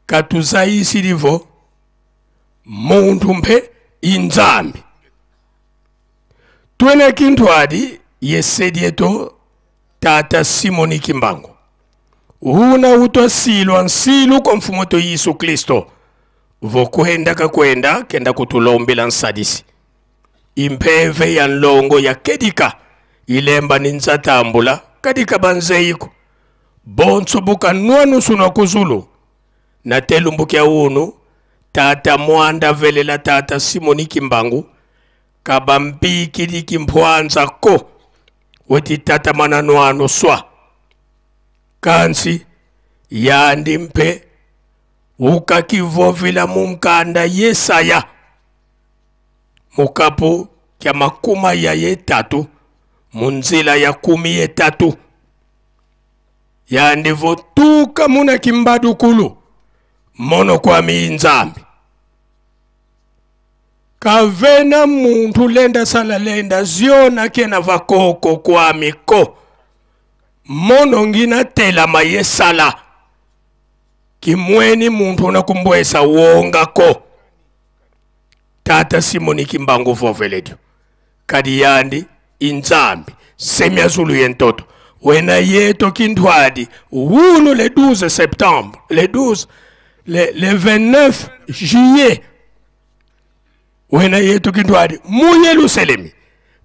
katuzaisilivo muntu mpe inzambi twene kintwadi yesedieto tata Simoni Kimbangu huna utwa silwa nsilu kwa mfumo to Yesu Kristo vokwenda kakwenda kenda kutulombela nsadisi impeve ya nlongo ya kedika ilemba ninzatambula kadika banzeiko bonso buka nwanu sunwa kuzulu na telumbukia unu tata mwanda velela tata Simoni Kimbangu kabampiki likimpwanza ko weti tata mananwanu swa kansi yandi mpe ukakivovila mumkanda Yesaya mukapu kya makuma ya yetatu munzila ya 13 yandi votuka muna kimbadu kulu mono kwa miinzambi kavena muntu lenda sala lenda ziona kena vakoko kwa miko mono ngina tela mayesala kimweni muntu nakumbwesa wonga ko tata Simoni Kimbangu voveledio kadi yandi inzambi semya zulu yentoto wena yeto kindwadi wulu le 12 septembre le 29 juillet wena yeto kindwadi mu Yerusalemi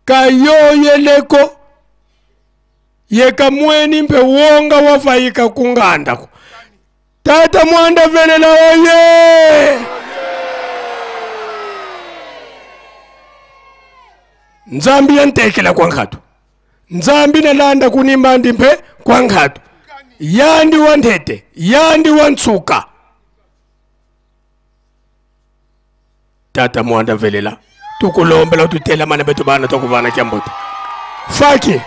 kayoye leko yeka mweni mpe wonga wafaika kunganda ko tata mwanda velela oye nzambi yantekela kwa ngatu nzambi nalanda kunimba ndimpe kwa ngatu yandi wandete yandi wantsuka tata mwanda velela tukulombela tutela mana betu bana tokuvana kyambote faki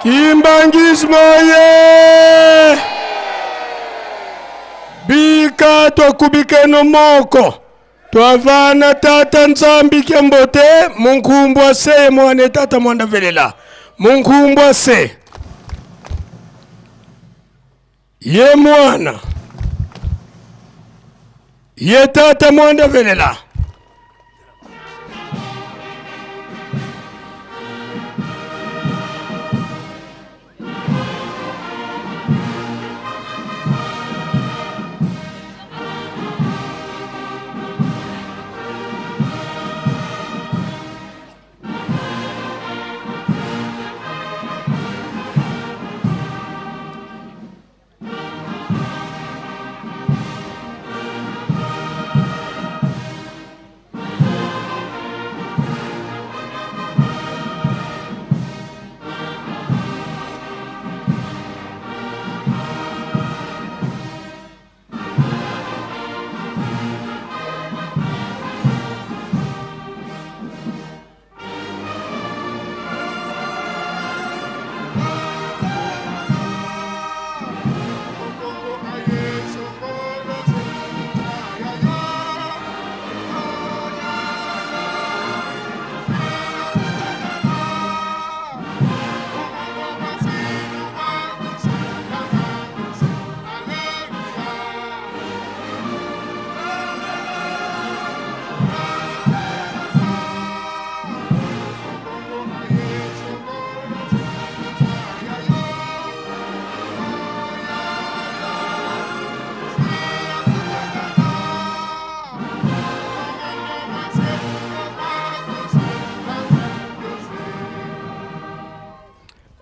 Kimbangismo ye bika tokubike no moko Twavana tata nzambi kembote munkumbwa se mwane tata mwanda velela munkumbwa se ye mwana ye tata mwanda velela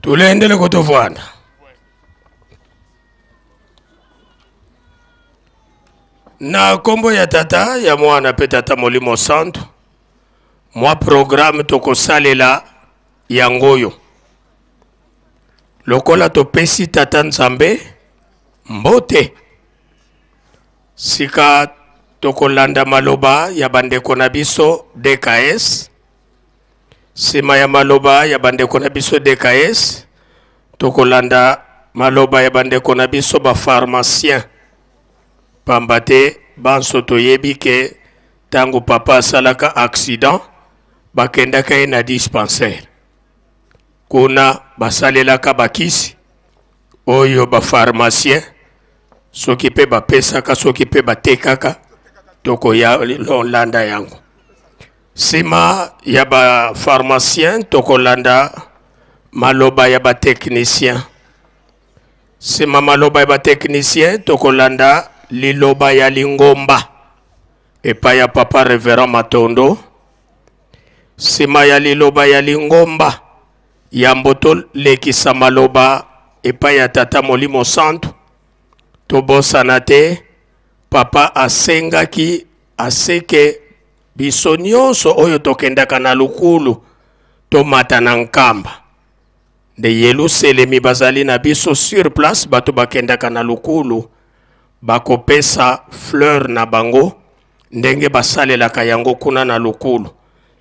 Tulendele kutovwana. Na kombo ya tata ya mwana pe tata Molimo Santo. Mwa programme toko salela ya ngoyo. Lokola topesi tata nzambe mbote. Sika toko landa maloba ya bandeko na biso DKS. Sima ya maloba ya bandeko na biso DKS. Tokolanda maloba ya bandeko na biso ba pharmacien. Pambate banso toyebi ke tango papa salaka accident bakendaka ye na dispensaire. Kuna basalelaka bakisi oyo ba pharmacien soki pe bapesaka soki pe batekaka toko ya landa yango. Sima ya ba pharmacien tokolanda maloba ya ba technicien. Sima maloba ya ba technicien tokolanda liloba ya lingomba epa ya papa Reverend Matondo. Sima ya liloba ya lingomba ya mboto lekisa maloba epa ya tata Molimo Santo. Tobosana te papa asengaki aseke biso nyonso oyo tokendaka na lukulu tomata na nkamba. De Yelusalemi bazali na biso sur place bato bakendaka na lukulu bakopesa fleur na bango ndenge basalelaka yango kuna na lukulu.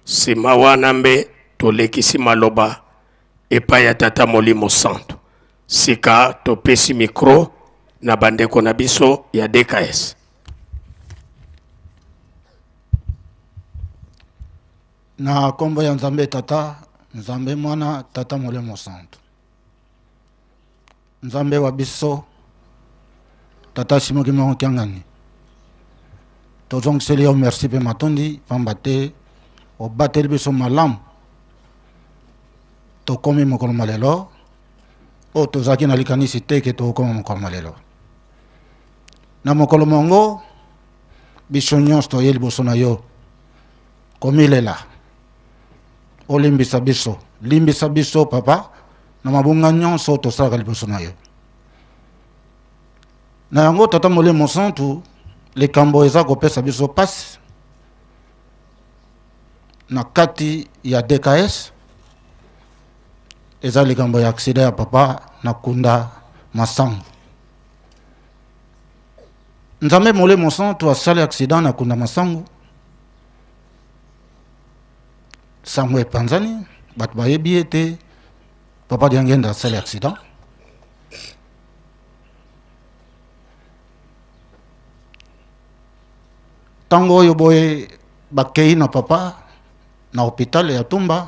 Sima wana mbe tolekisi maloba epa ya tata Molimo Santo. Sika topesi mikro na bandeko na biso ya DKS. Na kombo ya nzambe tata, nzambe mwana tata Molimo Santo. Nzambe wa biso tata Simoki Mwango Kiangani. Tozong seli au merci pe matondi pambate o batel biso malam. To komi mokolo malelo o tozaki na likanisi te ke to komi mokolo malelo. Na mokolo mongo biso nyonso to yeli boso na yo komilela. O limbisa biso papa na mabunga nyonso tosalaka liboso na yo. Na yango tata Molimo Santo likambo eza kopesa biso pasi na kati ya DKS. Eza likambo ya aksida ya papa na kunda masangu. Nzambe Molimo Santo asali aksida na kunda masangu. Sango epanzani bato bayebi ete papa diangenda asali aksida. Tango yo boye bakei na papa na hôpital ya Tumba.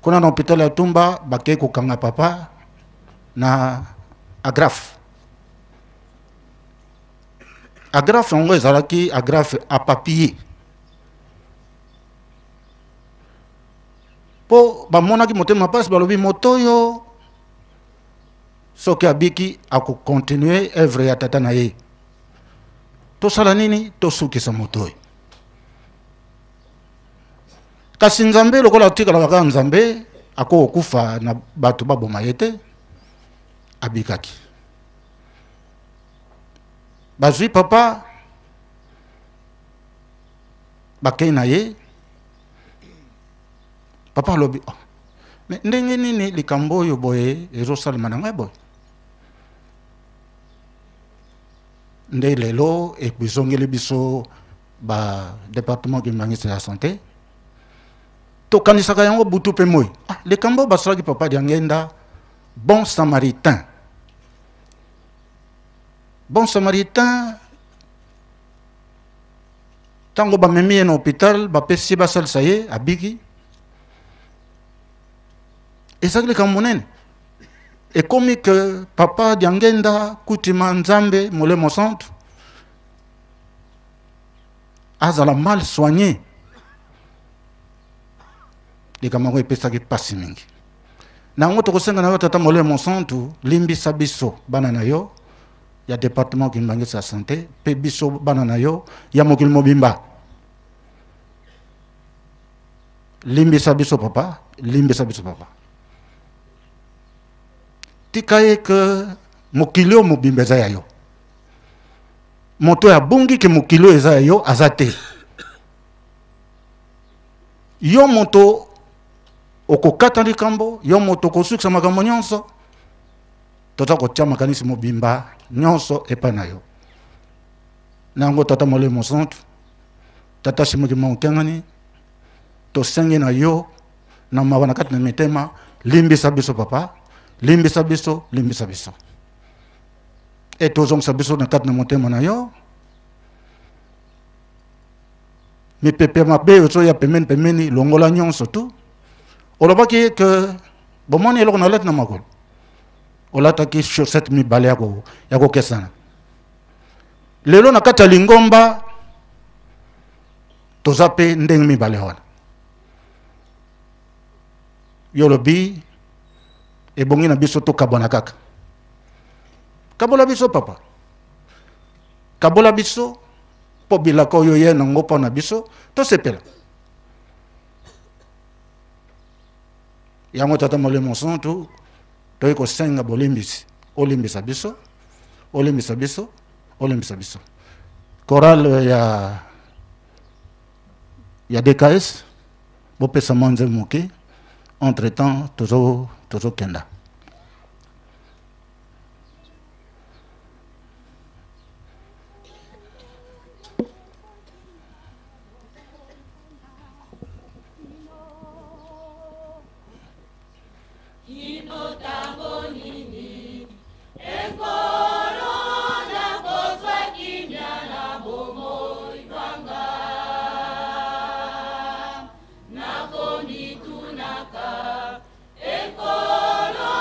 Kuna na hôpital ya Tumba bakei kokanga papa na agrafe. Agrafe yango ezalaki agrafe a papier. Po bamonaki motema pasi balobi moto yo soki abiki ako continuer œuvre ya tata na ye. Tosala nini tosukisa moto. Kasi Nzambe lokola atikala kaka Nzambe ako okufa na bato baboma ye te abikaki. Bazwi papa bakei na ye. Papa lobi mais ndenge nini likambo oyo boye ezosalema na ngai boye. Nde lelo ekbizongeli biso ba département ki mangisi ya santé tokanisaka yango butu pe moi. Likambo basalaki papa Diangenda bon samaritain. Bon samaritain tango bamemi ye na hôpital bapesi basalisa ye abiki. Ezali likambo monene. Ekomi que papa Diangenda kutima Nzambe Molemo Santu azala mal soigné. Likambo epesaki pasi mingi. Nango tokosenga na yo tata Molemo Santu limbisa biso bana na yo ya département ki mbangisa santé pe biso bana na yo ya mokili mobimba. Limbisa biso papa, limbisa biso papa. Tikaye que mokilio mobimba eza ya yo. Moto ya bungi ke mokilio eza ya yo azate. Yo moto okokata likambo, yo moto kosukisa makambo nyonso. Tota kotia makanisi mobimba nyonso epa na yo. Nango tata Molemo Santu, tata Shimoki Monkengani, to senge na yo na mawana kati na mitema limbisa biso papa. Limbisa biso, limbisa biso. Et tozongisa biso na kati na motema na yo. Mi pepe mabe ozo ya pemeni longola nyonso tu. Olobaki que bomoni eloko na let na makolo. Olataki chaussette mi bale yako kesana. Lelo na kati ya Lingomba tozape ndenge mi bale wana. Yolobi et bongi na biso to kabona kaka. Kabola biso papa. Kabola biso po bilako yo ye nango po na biso to sepela. Yango tata Molemo Santu to eko senga bolimbisi. Olimbisa biso. Olimbisa biso. Olimbisa biso. Chorale ya DKS bo pesa manze moke. Entre temps toujours kenda. Ekolo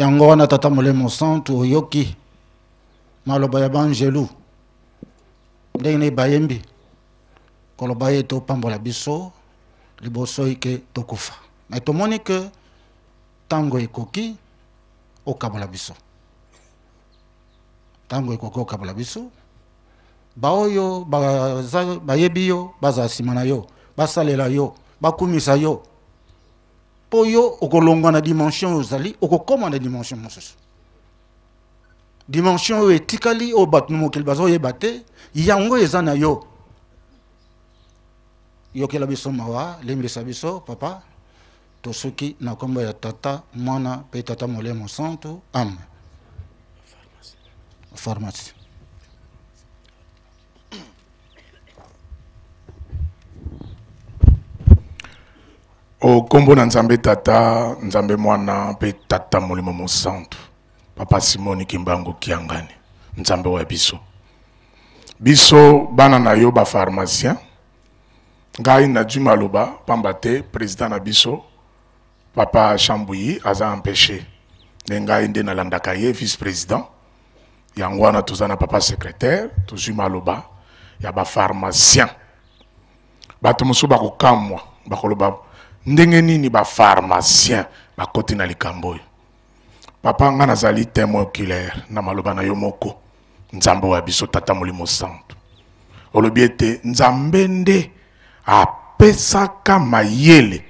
yango wana tata molemo santu oyoki maloba ya banjelu ndenge na bayembi koloba ye topambola biso liboso ike tokufa mais tomoni ke tango ekoki okabola biso tango ekoki okabola biso baoyo bayebi yo baza nsima na yo basalela yo bakumisa yo po yo okolongwa na dimension ozali okokoma na dimension mosusu dimension oyo etikali oyo bato na mokili bazoyeba te yango eza na yo yokela biso mawa lembisa biso papa tosuki na kombo ya tata mwana pe tata molemo santu amen pharmacie o kombo na nzambe tata nzambe mwana pe tata molimo mosantu papa Simoni Kimbangu Kiangani nzambe wa biso bana na yo ba pharmacien ngai na djuma loba pamba te président na biso papa Chambuyi aza empêché ngai nde na landaka ye vice président yango wana tozana papa secrétaire tozuma loba ya ba pharmacien bato mosu bakokamwa bakoloba ndenge nini ba pharmacien bakoti na likambo papa nga nazali témoin oculaire na maloba na yo moko nzambe wa biso tata molimo santu olobi ete nzambe nde apesaka mayele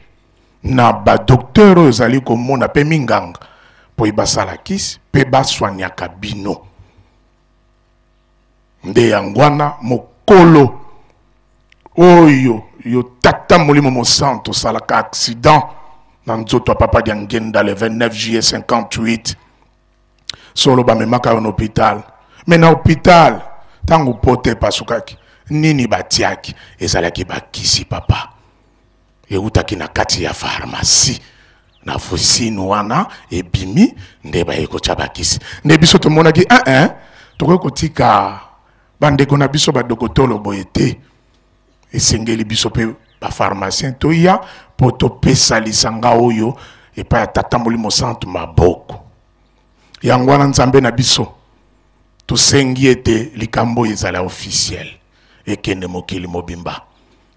na ba docteur oyo ezali komona pe minganga po ibasala kisi pe baswaniaka bino nde yangwana mokolo oyo yo tata molimo mosantu salaka accident na nzoto papa dia ngenda le 29 juillet 58 solo bamemaka yo na hôpital mais na hôpital tango pote pasukaki nini batiaki ezalaki bakisi papa eutaki na kati ya pharmacie na fusinu wana ebimi nde bayekotya bakisi nde biso tomonaki tokoki kotika bandeko na biso badokotolo boye te esengeli biso pe ba pharmacien toya po topesa lisanga oyo epa ya tata molimo santu maboko yango wana nzambe na biso tosengi ete likambo ezala officiel ekende mokili mobimba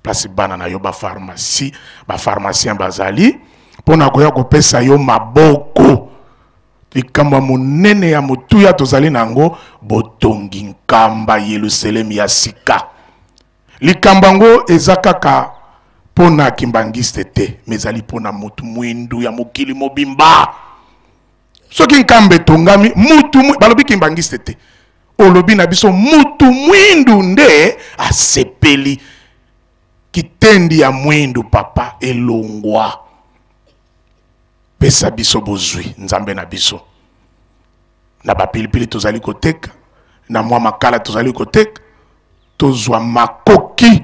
place bana na yo ba pharmacien bazali pona koya kopesa yo maboko likambo monene ya motuya tozali nango botongi nkamba Yerusalemu ya sika likambango ezakaka pona kimbangiste te mezali pona mutu mwindu ya mokili mobimba soki nkambe tongami mutu balobi kimbangiste te olobi na biso mutu mwindu nde asepeli kitendi ya mwindu papa elongwa pesa biso bozwi nzambe na biso na bapilipili tozali koteka na mwa makala tozali koteka tozwa makoki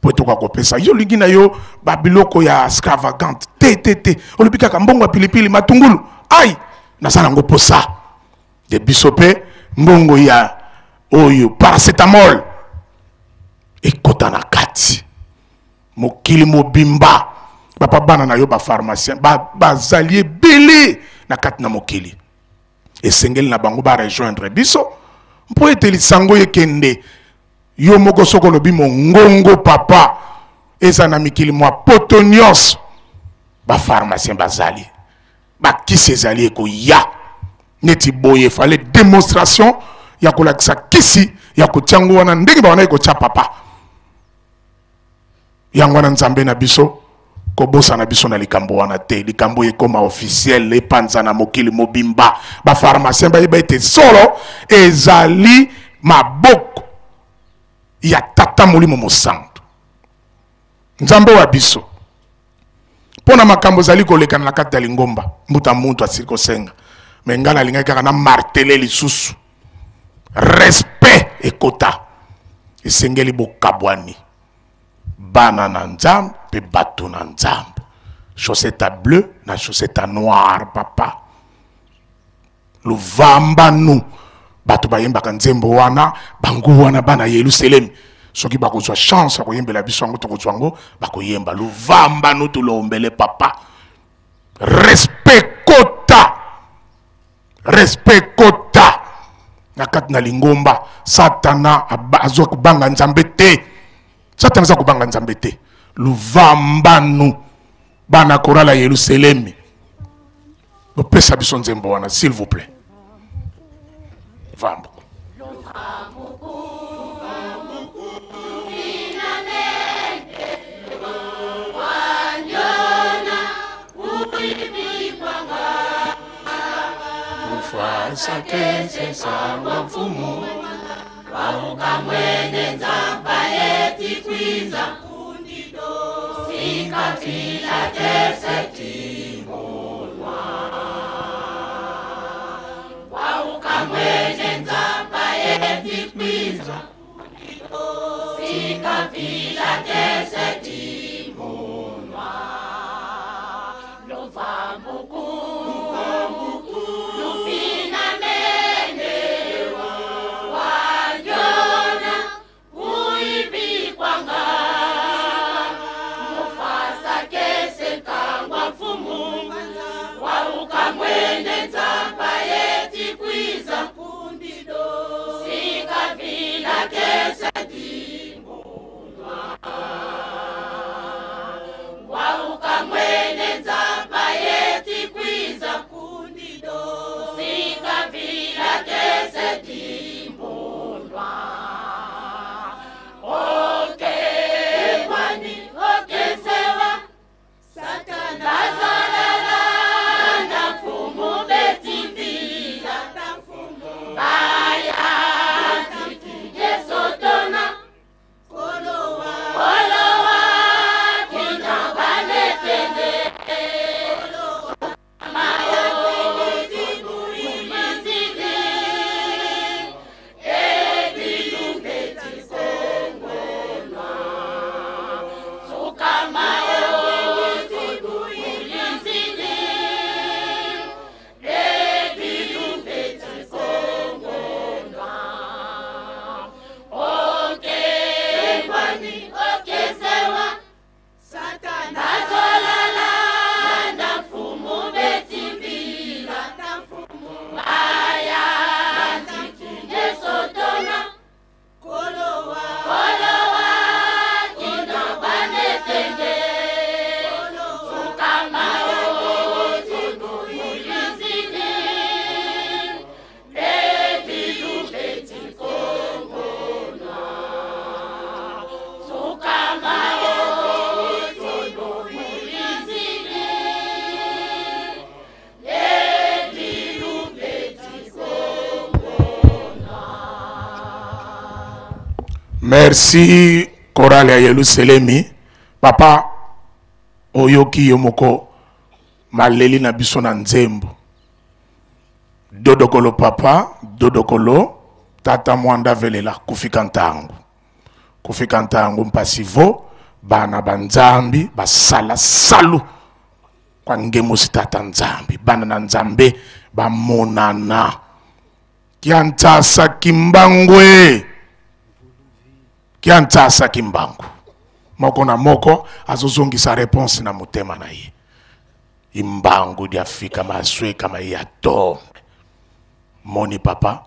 po toka kopesa yo lingi na yo babiloko ya extravagante te olobi kaka mbongo ya pilipili matungulu ai nasala ngo posa de biso pe mbongo ya oyo paracetamol ekota na kati mokili mobimba papa bana na yo ba pharmacien bazali ebele na kati na mokili esengeli na bango ba rejoindre biso mpo ete lisango ekende yo moko soko lobi mongongo papa eza na mikili mwa poto nyonso ba pharmacien bazali bakisi ezali ekoya neti boye fale démonstration ya kolakisa kisi ya kotiango wana ndenge bawana ekotya papa yango wana nzambe na biso kobosa na biso na likambo wana te likambo ekoma officiel epanza na mokili mobimba ba pharmacien bayeba ete solo ezali maboko ya tata molimo mosantu nzambe wa biso pona makambo zali kolekana na kati ya lingomba mbuta muntu asili kosenga me nga nalingaki kaka na martele lisusu respect ekota esengeli bokabwani bana na nzambe pe bato na nzambe chaussette bleu na chaussette noire papa luvambanu bato bayembaka nzembo wana bangu wana bana Yerusalemu soki bakozwa chance akoyembela biso yango tokozwa yango bakoyemba luvambanu tulombele papa respect kota respect kota na kati na lingomba. Satana azwa kubanga nzambe te. Satana azwa kubanga nzambe te. Luvambanu bana korala Yerusalemi. Bopesa biso nzembo wana s'il vous plaît. Vambo. Sakese sawa mfumu wauka mwene nzamba yeti kwiza kundido sikafila keseti molwa wauka mwene nzamba yeti kwiza kundido sikafila keseti molwa lovamuku Merci chorale ya Yerusalemi. Papa oyoki yomoko maleli na biso na nzembo. Dodokolo papa, dodokolo tata mwanda velela kufika ntango. Kufika ntango mpasivo bana banzambi basala salu kwa ngemo sitata nzambi bana na nzambe bamonana kiantasa kimbangwe kiantasa kimbangu moko na moko azozongisa réponse na motema na ye imbangu dia fika maswe kama ya tombe moni papa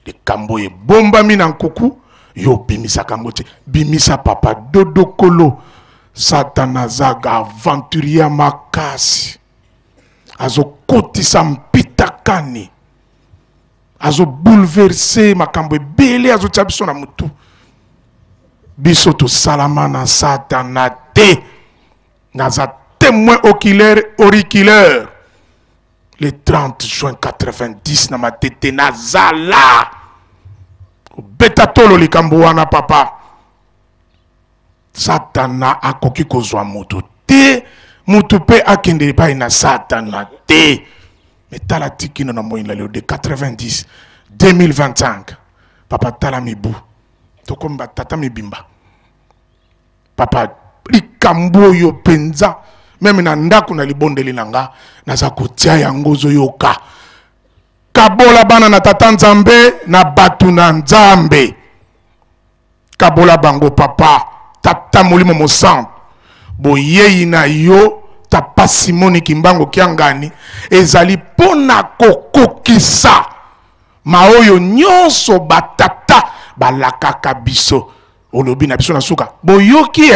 de kambo ye bomba mina nkuku yo bimisa kango te bimisa papa dodokolo Satana zaga aventurier makasi azo kotisa mpitakani azo bouleverser makambo ebele azo tia biso na mutu biso to salama na Satana te naza témoin oculaire auriculaire le 30 juin 90 na matete nazala beta tolo likambo wana papa Satana akoki kozwa mutu te mutu pe akende pai na Satana te metala tikino na moyina leo de 90 2025 papa tala mibu tokomba tata mibimba papa likambo yo penza meme na ndako na libondeli nanga naza kotia yango zoyoka kabola bana na tata nzambe na batu na nzambe kabola bango papa tata molimo mosantu boyeyi na yo ta papa Simoni Kimbangu Kiangani ezali pona kokokisa maoyo nyonso batata balakaka biso olobi na biso na suka boyoki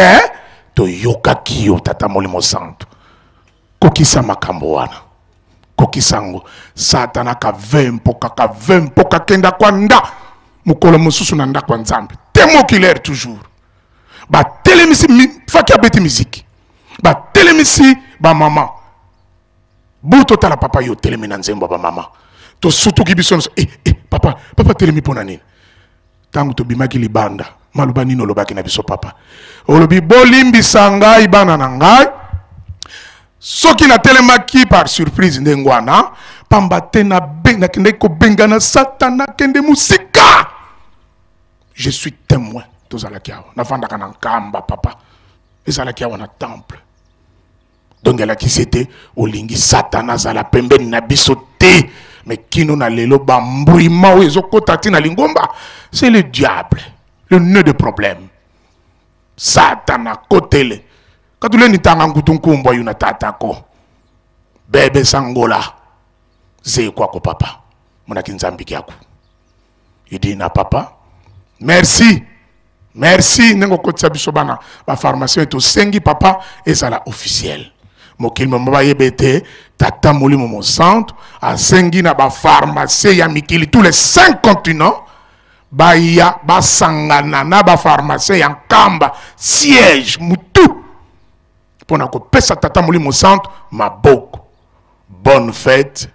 toyokaki yo tata Molimo Santo kokisa makambo wana kokisango satana ka vempoka kenda kwa nda mukolo mususu na nda kwa nzambe temo kiler toujours ba telemisi faki abeti musique ba telemisi ba mama buto tala papa yo telemi na nzembo ba mama to sutu kibiso papa telemi pona nini tangu to bimaki libanda maluba nino lobaki na biso papa olobi bolimbi sangai bana na ngai soki na telemaki par surprise ndengwana pamba tena benga kende ko bengana satana kende musika je suis témoin tozalaki awa navandaka na nkamba papa ezalaki awa na temple donc elaki c'était olingi satana azala pembeni na biso te mais kino na lelo bambruima oyo ezokota ti na lingomba c'est le diable le nœud de problème satana kotele katule ni tanga ngutunkumbwa yuna tatako bebe sangola ze kwako papa mona kinzambi kyako idina papa merci nengo kotsa biso bana ba pharmacien to sengi papa ezala officiel mokili mamba yebete tata Molimo Santo a sengi na ba pharmacien ya mikili tous les 5 continents baya basangana na ba pharmacien ya nkamba siège mutu pona ko pesa tata Molimo Santo maboko bonne fête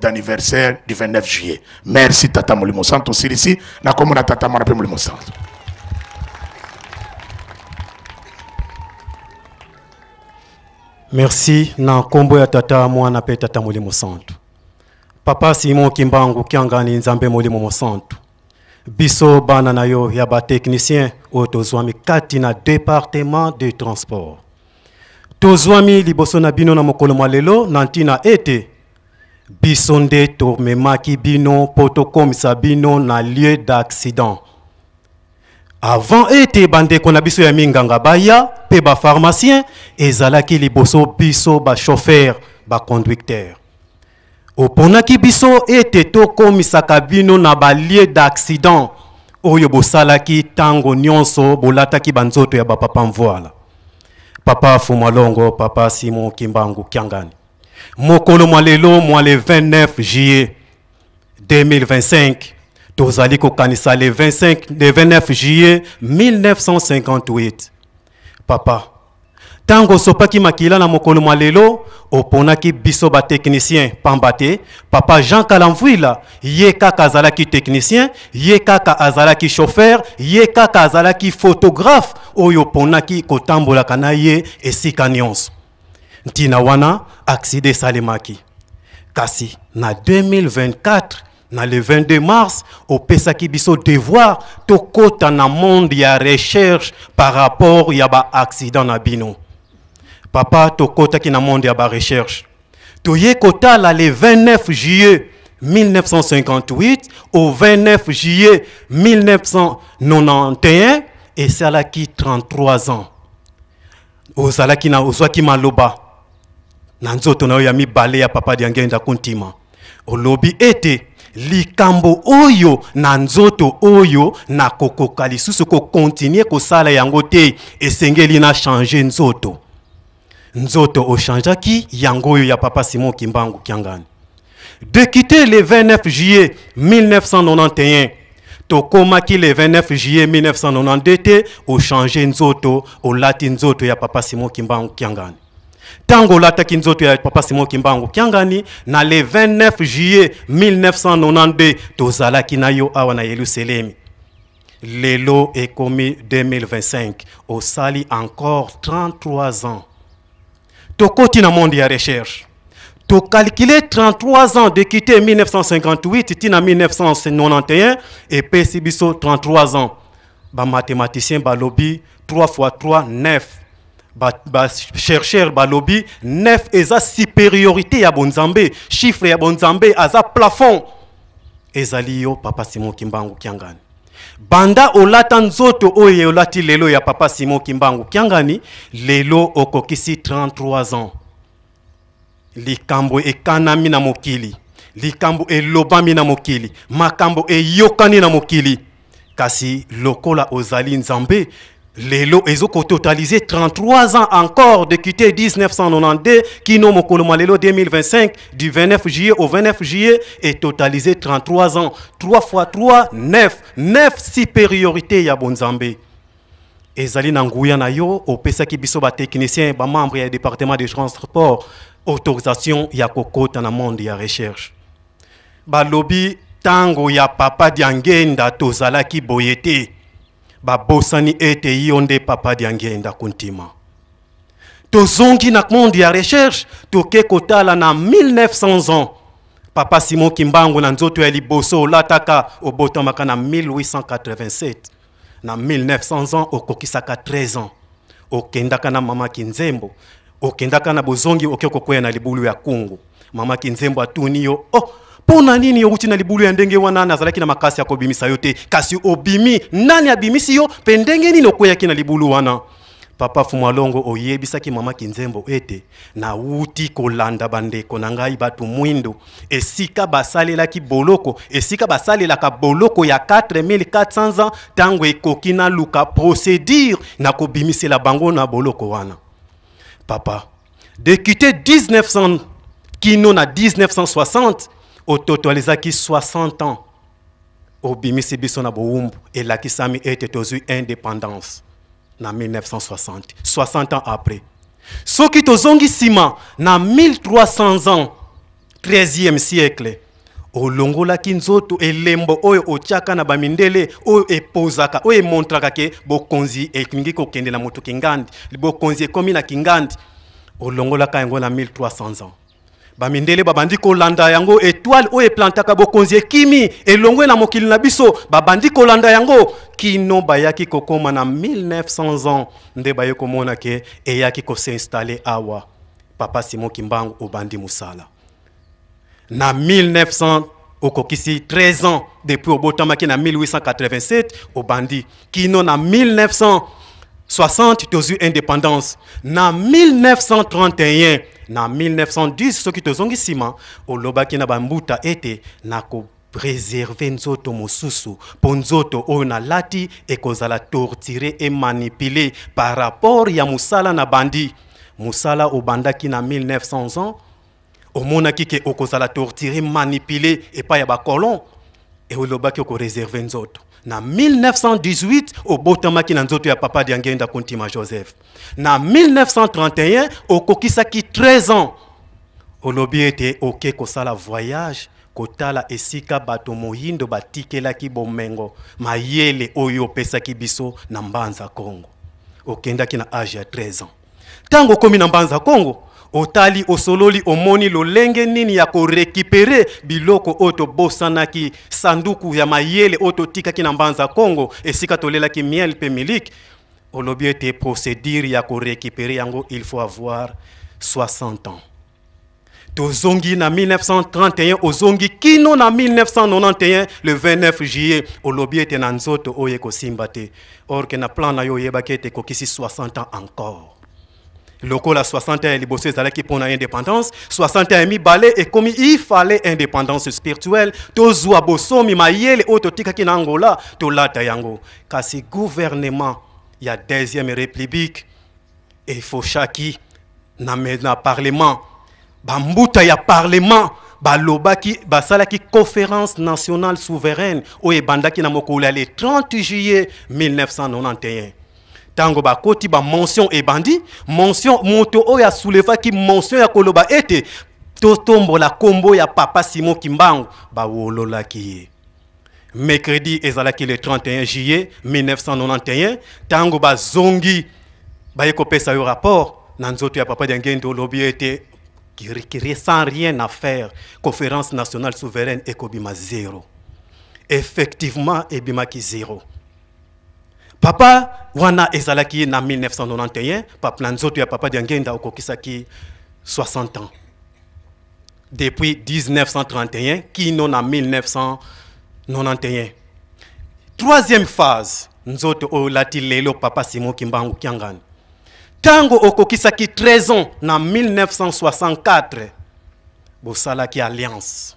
d'anniversaire du 29 juillet. Merci tata Molimo Santo ici na komona tata marape Molimo Santo. Merci na kombo ya tata mwana pe tata Molimo Santo. Papa Simon Kimbangu Kiangani nzambe Molimo Santo. Biso bana na yo ya ba technicien o tozwami kati na département de transport. Tozwami liboso na bino na mokolo malelo nantina ete bisonde to memaki bino potokomisa bino na lieu d'accident. Avant ete bande kona biso ya minganga baya pe ba pharmacien ezalaki liboso biso ba chauffeur ba conducteur. Oponaki biso ete to komisaka bino na ba lieu d'accident oyo bosalaki tango nyonso bolataki banzoto ya ba papa mvoala. Papa Fumalongo, papa Simon Kimbangu Kiangani. Mokolo malelo moi le 29 juillet 2025. Tozaliko kanisa le 29 juillet 1958. Papa, tango sopaki makila na mokolo malelo, oponaki biso ba technicien pambate, papa Jean Kalamvuila, ye kaka azalaki technicien, ye kaka azalaki chauffeur, ye kaka azalaki photographe, oyo ponaki kotambola kana ye esika nyonso. Ntina wana accident salemaki. Kasi na 2024 na le 22 mars opesaki biso devoir to kota na monde ya recherche par rapport ya ba accident na bino. Papa to kota ki na monde ya ba recherche. To ye kota la le 29 juillet 1958 au 29 juillet 1991 et salaki 33 ans. Ozalaki na ozwaki maloba. Nanzoto na ya mibale ya papa diangenda kuntima. Olobi ete likambo oyo na nzoto oyo na kokoka lisusu ko continuer ko sala yango te esengeli na changer nzoto. Nzoto o changeaki yango oyo ya papa Simon Kimbangu Kiangani. De quitter le 29 juillet 1991 tokomaki le 29 juillet 1992 te o changer nzoto o lati nzoto ya papa Simon Kimbangu Kiangani. Tango lataki nzoto ya papa Simon Kimbangu Kiangani na le 29 juillet 1992 tozalaki na yo awa na Yerusalemi. Lelo ekomi 2025 au sali encore 33 ans. Tokoti na monde ya recherche. To calculer 33 ans de quitter 1958 tina 1991 et pesi biso 33 ans. Ba mathématicien ba lobby 3 x 3 9. Ba chercheur ba lobby 9 eza supériorité ya bonzambe, chiffre ya bonzambe aza plafond. Ezali yo papa Simon Kimbangu Kiangani. banda olata nzoto oye olati lelo ya papa Simon Kimbangu kiangani lelo okokisi 33 ans likambo ekanami na mokili likambo elobami na mokili makambo eyokani na mokili kasi lokola ozali nzambe lelo ezoko totaliser 33 ans encore de quitter 1992 kino mokolo malelo 2025 du 29 juillet au 29 juillet et totaliser 33 ans 3 fois 3 9 supériorité ya bonzambe ezali na nguya na yo opesaki biso ba technicien ba membre ya département de transport autorisation ya kokota na monde ya recherche balobi tango ya papa Diangenda tozalaki boyete babosani ete yonde papa Diangenda kuntima tozongi na monde ya recherche toke kotala na 1900 ans papa Simon Kimbangu na nzoto ya liboso lataka obotamaka na 1887 na 1900 ans okokisaka 13 ans okendaka na mama Kinzembo okendaka na bozongi okekokwea na libulu ya kungu mama Kinzembo atuni yo pona nini yokuti na libulu ya ndenge wana nazalaki na makasi ya kobimisa yote kasi obimi nani abimisi yo pendenge nini okweyaki na libulu wana papa Fumwalongo oyebisaki mama Kinzembo ete na uti kolanda bandeko na ngai batu mwindo esika basalelaki boloko esika basalelaka boloko ya 4400 ans tango ekoki na luka procédure na kobimisela bango na boloko wana papa de quitter 1900 kino na 1960 au totalizaki 60 ans obimisi biso na boumbu elakisami ete tozwi indépendance na 1960 60 ans après soki tozongi sima na 1300 ans 13e siècle olongolaki nzoto elembo oyo otiaka na bamindele oyo epozaka oyo emontraka ke bokonzi ekingi kokende na moto kingandi bokonzi ekomi na kingandi olongolaka yango na 1300 ans bamindele babandi kolanda yango étoile oyo eplantaka bokonzi ekimi elongwe na mokili na biso babandi kolanda yango kino bayaki kokoma na 1900 ans nde baye komona ke eyaki ko s'installer awa papa Simon Kimbangu obandi musala na 1900 okokisi 13 ans depuis obotamaki na 1887 obandi kino na 1960 tozwi indépendance na 1931 na 1910 soki tozongi sima olobaki na bambuta ete na ko préserver nzoto mosusu po nzoto oyo na lati ekozala torturer et manipuler par rapport ya musala na bandi musala obandaki na 1900 ans omonaki ke okozala torturer manipuler epa ya bakolon e olobaki oko réserver nzoto na 1918 obotamaki na nzoto ya papa Diangenda Kuntima Joseph na 1931 okokisaki 13 ans olobi ete oke kosala voyage kotala esika bato moyindo batikelaki bomengo mayele oyo opesaki biso na Mbanza Congo okendaki na âge ya 13 ans tango komi na Mbanza Congo otali osololi omoni lolenge nini ya ko récupérer biloko oto bosanaki sanduku ya mayele oto tikaki na Mbanza Congo esika tolelaki miel pe milik olobi ete procédure ya ko récupérer yango il faut avoir 60 ans tozongi na 1931 ozongi kino na 1991 le 29 juillet olobi ete na nzoto oye ko simbate or que na plan na yo yebaki ete kokisi 60 ans encore lokola 60 ans liboso ezalaki mpona indépendance 60 ans mibale ekomi il fallait indépendance spirituelle tozwa bosomi mayele oyo totikaki na Angola tolata yango kasi gouvernement ya deuxième république efoshaki na parlement bambuta ya parlement balobaki basalaki conférence nationale souveraine oyo ebandaki na mokolo ya le 30 juillet 1991 tango bakoti ba mention ebandi mention moto oyo ya soulevaki mention ya koloba ete totombola kombo ya papa Simon Kimbangu bawololaki ye mercredi ezalaki le 31 juillet 1991 tango bazongi baye kopesa yo rapport na nzoto ya papa Diangenda olobi ete qui sans rien à faire conférence nationale souveraine ekobima 0 effectivement ebimaki 0 papa wana ezalaki na 1991 papa nzoto ya papa Diangenda okokisaki 60 ans depuis 1931 kino na 1991 Troisième phase, nzoto o lati lelo papa Simon Kimbangu Kiangani. Tango okokisaki 13 ans na 1964, bosalaki alliance.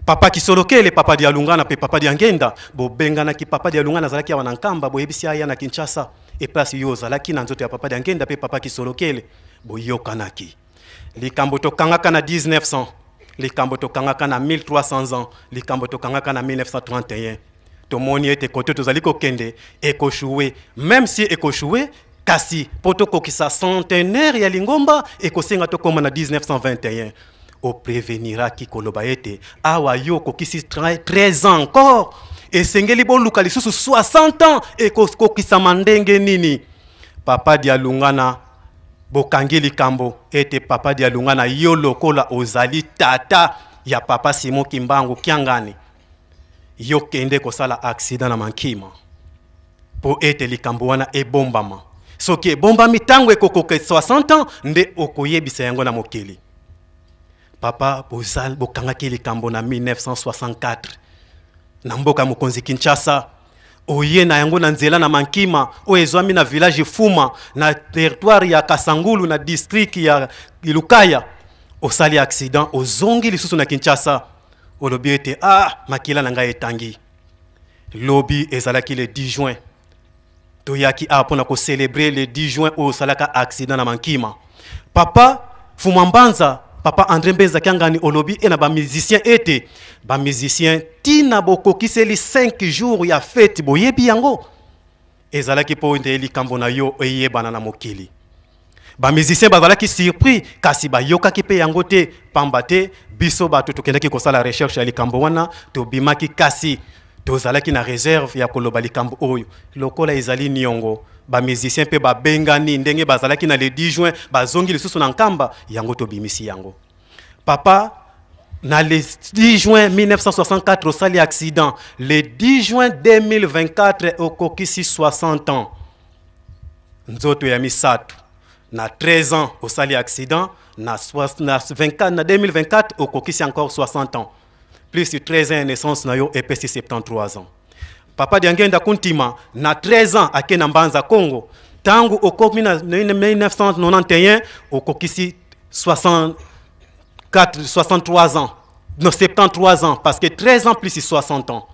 Papa Kisolokele, papa Dialungana, pe papa Diangenda, bo bengana ki papa Dialungana zalaki ya wanankamba, bo yebisi aya na Kinshasa, e place yo zalaki na nzoto ya papa Diangenda, pe papa Kisolokele, bo yokanaki. Likambo tokangaka na 1900, likambo tokangaka na 1300 ans, likambo tokangaka na 1931. Tomoni ete kote tozaliko kende, ekochoué, même si ekochoué, kasi poto kokisa centenaire ya Lingomba, ekosenga tokoma na 1921. O prévenira ki koloba ete awa yo kokisi 13 ans encore et sengeli bo luka lisusu 60 ans et kokisa mandenge nini. Papa Dialungana bokangeli kambo ete papa Dialungana yo lokola ozali tata ya papa Simon Kimbangu Kiangani yo kende kosala accident na mankima po ete likambo wana ebombama soki ebombami tango ekokoke 60 ans nde okoyebisa yango na mokili. Papa bozal bokangaki likambo na 1964 na mboka mokonzi Kinshasa oye na yango na nzela na mankima o ezwami na village Fuma na territoire ya Kasangulu na district ya Lukaya osali accident ozongi lisusu na Kinshasa olobi ete makila na ngai etangi lobi ezalaki le 10 juin toyaki apona ko célébrer le 10 juin osalaka accident na mankima. Papa Fuma Mbanza Papa André Mbenza Kiangani olobi et na ba musicien ete ba musicien tina bokokiseli 5 jours ya fête boyebi yango ezalaki po ndeli kambo na yo eyebana na mokili. Ba musicien bazalaki surpris kasi ba yokaki pe yango te pambate biso ba tokendaki kosala recherche ya likambo wana to bimaki kasi tozalaki na réserve ya koloba likambo oyo lokola ezali niongo. Ba musicien pe ba bengani ndenge bazalaki na le 10 juin bazongi lisusu na nkamba yango to bimisi yango. Papa na le 10 juin 1964 osali accident, le 10 juin 2024 okokisi 60 ans. Nzoto ya misatu na 13 ans osali accident, na 2024 okokisi encore 60 ans. Plus de 13 ans de naissance na yo epesi 73 ans. Papa Diangenda Kuntima na 13 ans ake na Mbanza Congo. Tangu okomi na 1991 okokisi 63 ans. Non, 73 ans parce que 13 ans plus 60 ans.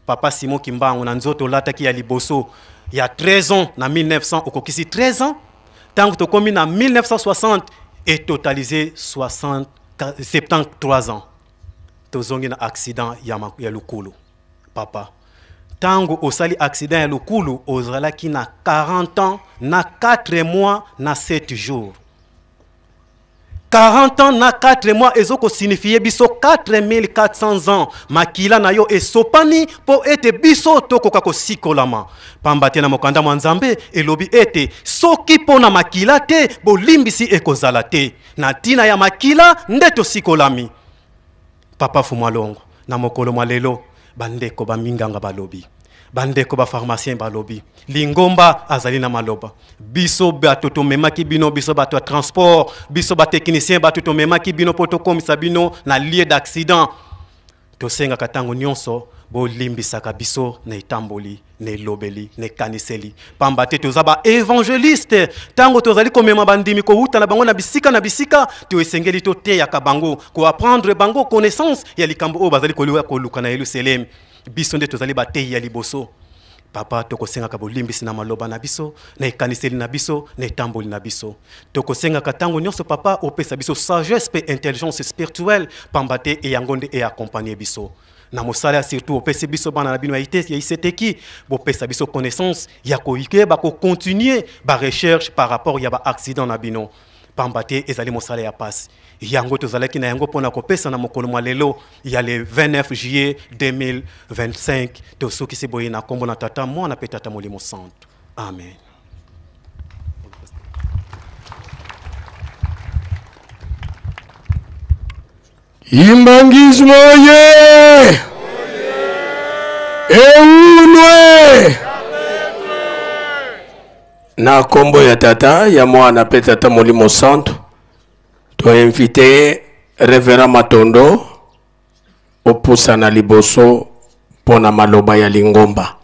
Papa Simon Kimbangu na nzoto lataki ya liboso ya 13 ans na 1900 okokisi 13 ans. Tangu tokomi na 1960 et totalisé 73 ans. Tozongi na accident ya Lukulu. Papa tango osali accident ya Lukulu ozalaki na 40 ans na 4 mois na 7 jours. 40 ans na 4 mois ezoko signifie biso 4400 ans makila na yo esopani po ete biso tokoka kosikolama. Pambate na mokanda mwa Nzambe elobi ete soki pona makila te bolimbisi ekozala te na tina ya makila nde tosikolami. Papa Fumalongo na mokolo malelo bandeko ba minganga balobi bandeko ba pharmacien balobi Lingomba azali na maloba biso batoto memaki bino biso bato transport biso ba technicien batoto memaki bino poto komisa bino na lieu d'accident tosenga katango nyonso bo limbisaka biso na itamboli ne lobeli ne kaniseli pambate tozaba évangéliste tango tozali komema bandimi ko huta na bango na bisika to esengeli to te ya kabango ko apprendre bango connaissance ya likambo o bazali koliwa ko luka na Yerusalem biso nde tozali ba te ya liboso. Papa tokosenga ka bolimbisi na maloba na biso na ekaniseli na biso na itamboli na biso tokosenga katango nyonso papa opesa biso sagesse pe intelligence spirituelle pambate e yangonde e accompagner biso na mosala surtout opesa biso bana na bino ya iseteki bopesa biso connaissance ya koyeba ko continuer ba recherche par rapport ya ba accident na bino pambate ezali mosala ya passe yango tozalaki na yango pona kopesa na mokolo malelo ya le 29 juillet 2025 to soki se boye na kombo na tata mwana pe tata molimo santo. Amen. Imbangismo ye eunwe na kombo ya tata ya mwana pe tata molimo santo to invité Révérend Matondo opusa na liboso pona maloba ya Lingomba.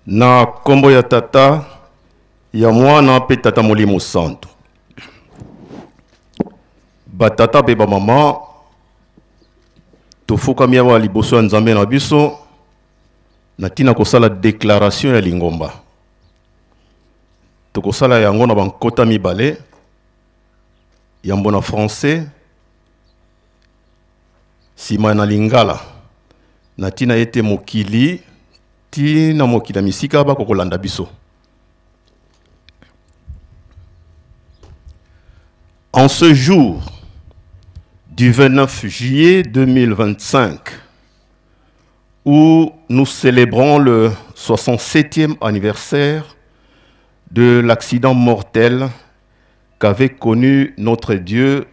Na kombo ya tata ya mwana pe tata molimo santo batata pe ba mama tofukami awa liboso ya nzambe na biso na tina kosala déclaration ya lingomba tokosala yango na bankota mibale yambo na français sima na lingala na tina ete mokili tina mokili misika bakokolanda biso. En ce jour du 29 juillet 2025, où nous célébrons le 67e anniversaire de l'accident mortel qu'avait connu notre Dieu,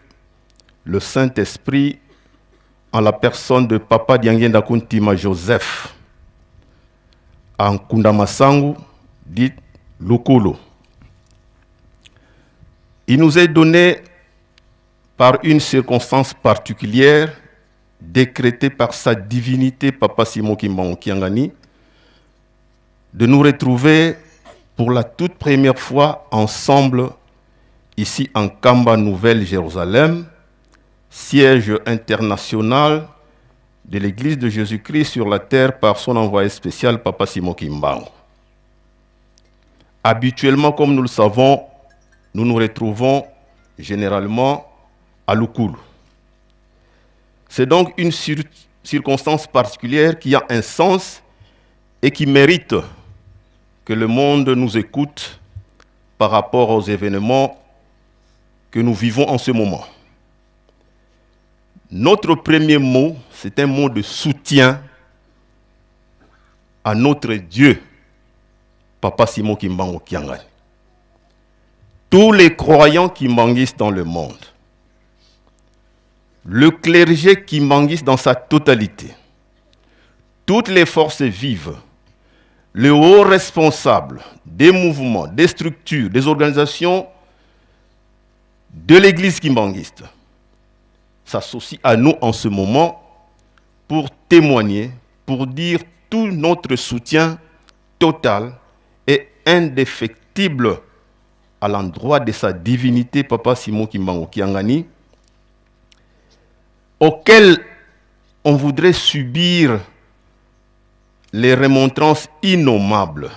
le Saint-Esprit, en la personne de Papa Diangenda Kuntima Joseph, en Kundamasangu, dit Lukulu. Il nous est donné par une circonstance particulière, décrétée par sa divinité, Papa Simon Kimbangu Kiangani, de nous retrouver pour la toute première fois ensemble, ici en Kamba, Nouvelle-Jérusalem, siège international de l'Église de Jésus-Christ sur la terre par son envoyé spécial, Papa Simon Kimbangu. Habituellement, comme nous le savons, nous nous retrouvons généralement à Lukulu. C'est donc une circonstance particulière qui a un sens et qui mérite que le monde nous écoute par rapport aux événements que nous vivons en ce moment. Notre premier mot, c'est un mot de soutien à notre Dieu, Papa Simon Kimbangu Kiangani. Tous les croyants kimbanguistes dans le monde, le clergé kimbanguiste dans sa totalité, toutes les forces vives, les hauts responsables des mouvements, des structures, des organisations de l'Église kimbanguiste s'associent à nous en ce moment pour témoigner, pour dire tout notre soutien total et indéfectible à l'endroit de sa divinité, Papa Simon Kimbangu Kiangani, auquel on voudrait subir les remontrances innommables.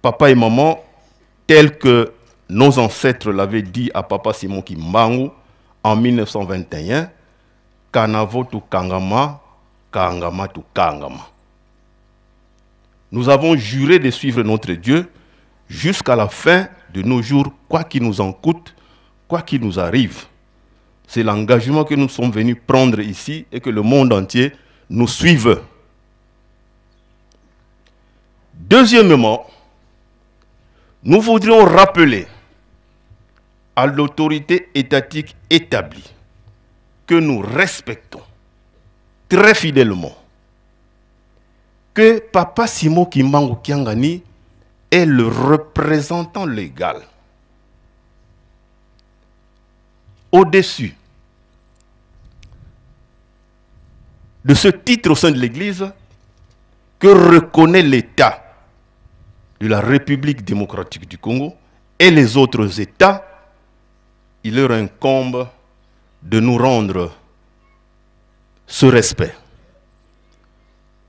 Papa et maman, tels que nos ancêtres l'avaient dit à Papa Simon Kimbangu en 1921, Kanavo tu Kangama, Kangama tu Kangama. Nous avons juré de suivre notre Dieu jusqu'à la fin de nos jours, quoi qu'il nous en coûte, quoi qu'il nous arrive. C'est l'engagement que nous sommes venus prendre ici et que le monde entier nous suive. Deuxièmement, nous voudrions rappeler à l'autorité étatique établie que nous respectons très fidèlement que Papa Simon Kimbangu Kiangani est le représentant légal au-dessus de ce titre au sein de l'Église que reconnaît l'État de la République démocratique du Congo et les autres États. Il leur incombe de nous rendre ce respect.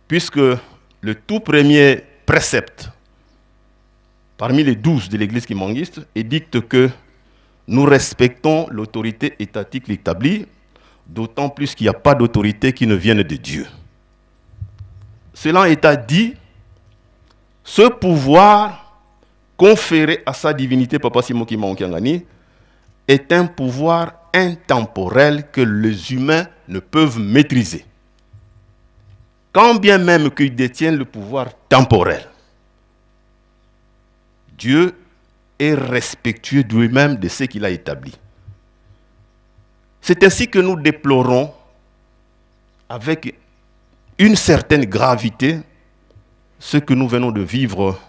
Puisque le tout premier précepte parmi les 12 de l'Église kimbanguiste édicte que nous respectons l'autorité étatique établie, d'autant plus qu'il n'y a pas d'autorité qui ne vienne de Dieu. Cela étant dit, ce pouvoir conféré à sa divinité, Papa Simon Kimbangu Kiangani, est un pouvoir intemporel que les humains ne peuvent maîtriser. Quand bien même qu'ils détiennent le pouvoir temporel, Dieu est respectueux de lui-même de ce qu'il a établi. C'est ainsi que nous déplorons avec une certaine gravité ce que nous venons de vivre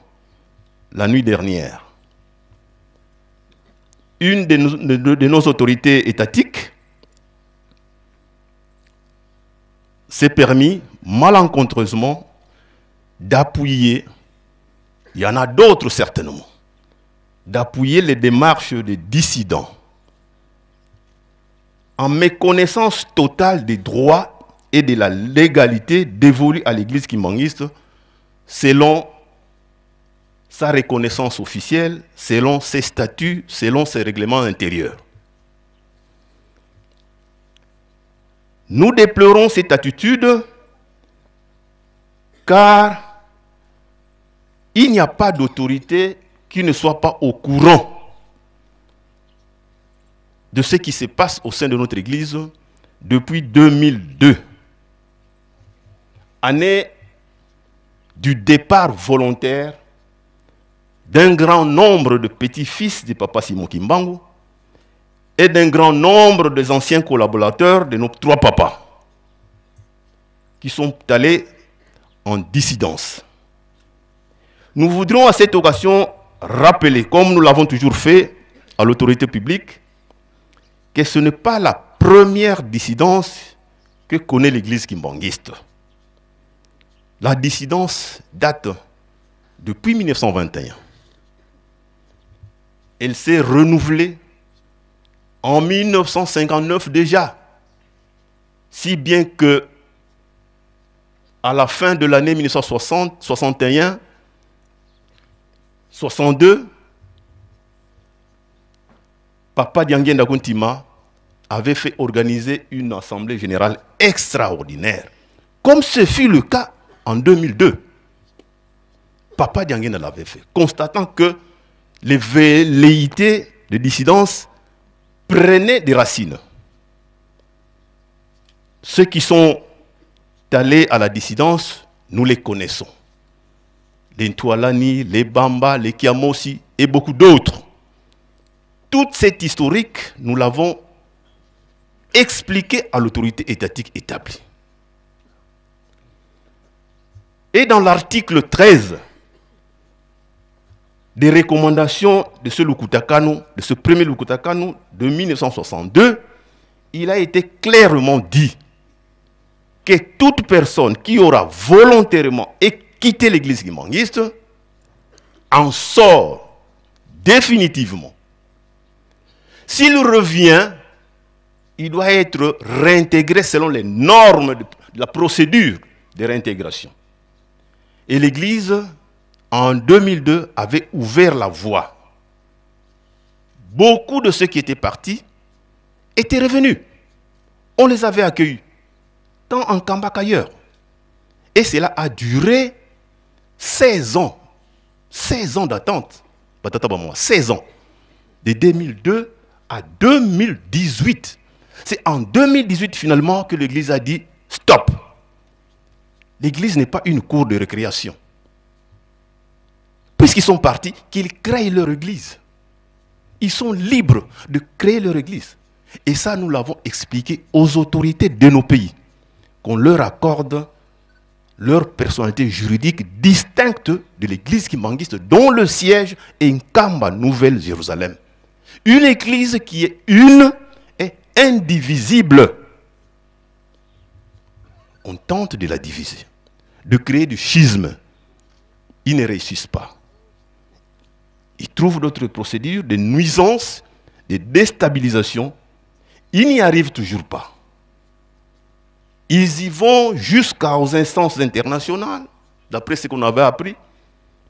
la nuit dernière. Une de nos autorités étatiques s'est permis malencontreusement d'appuyer, il y en a d'autres certainement, d'appuyer les démarches des dissidents en méconnaissance totale des droits et de la légalité dévolue à l'Église kimbanguiste selon sa reconnaissance officielle, selon ses statuts, selon ses règlements intérieurs. Nous déplorons cette attitude car il n'y a pas d'autorité qui ne soit pas au courant de ce qui se passe au sein de notre Église depuis 2002, année du départ volontaire d'un grand nombre de petits-fils du papa Simon Kimbangu et d'un grand nombre des anciens collaborateurs de nos trois papas qui sont allés en dissidence. Nous voudrions à cette occasion rappeler, comme nous l'avons toujours fait à l'autorité publique, que ce n'est pas la première dissidence que connaît l'Église kimbanguiste. La dissidence date depuis 1921. Elle s'est renouvelée en 1959 déjà, si bien que à la fin de l'année 1960, 61, 62, Papa Dianguien Ndakuntima avait fait organiser une assemblée générale extraordinaire, comme ce fut le cas en 2002. Papa Dianguien l'avait fait, constatant que les velléités de dissidence prenaient des racines. Ceux qui sont allés à la dissidence, nous les connaissons. Les Ntoualani, les Bamba, les Kiamosi et beaucoup d'autres. Toute cette historique, nous l'avons expliquée à l'autorité étatique établie. Et dans l'article 13 des recommandations de ce Lukutakanu, de ce premier Lukutakanu de 1962, il a été clairement dit que toute personne qui aura volontairement quitté l'église kimbanguiste en sort définitivement. S'il revient, il doit être réintégré selon les normes de la procédure de réintégration. Et l'Église, en 2002, avait ouvert la voie. Beaucoup de ceux qui étaient partis étaient revenus. On les avait accueillis, tant en Kamba qu'ailleurs. Et cela a duré 16 ans. 16 ans d'attente. 16 ans. De 2002 à 2018. C'est en 2018 finalement que l'Église a dit stop. L'Église n'est pas une cour de récréation. Puisqu'ils sont partis, qu'ils créent leur Église. Ils sont libres de créer leur Église. Et ça, nous l'avons expliqué aux autorités de nos pays. Qu'on leur accorde leur personnalité juridique distincte de l'église kimbanguiste, dont le siège est Nkamba, Nouvelle-Jérusalem. Une église qui est une et indivisible. On tente de la diviser, de créer du schisme. Ils ne réussissent pas. Ils trouvent d'autres procédures, des nuisances, des déstabilisations. Ils n'y arrivent toujours pas. Ils y vont jusqu'aux instances internationales, d'après ce qu'on avait appris,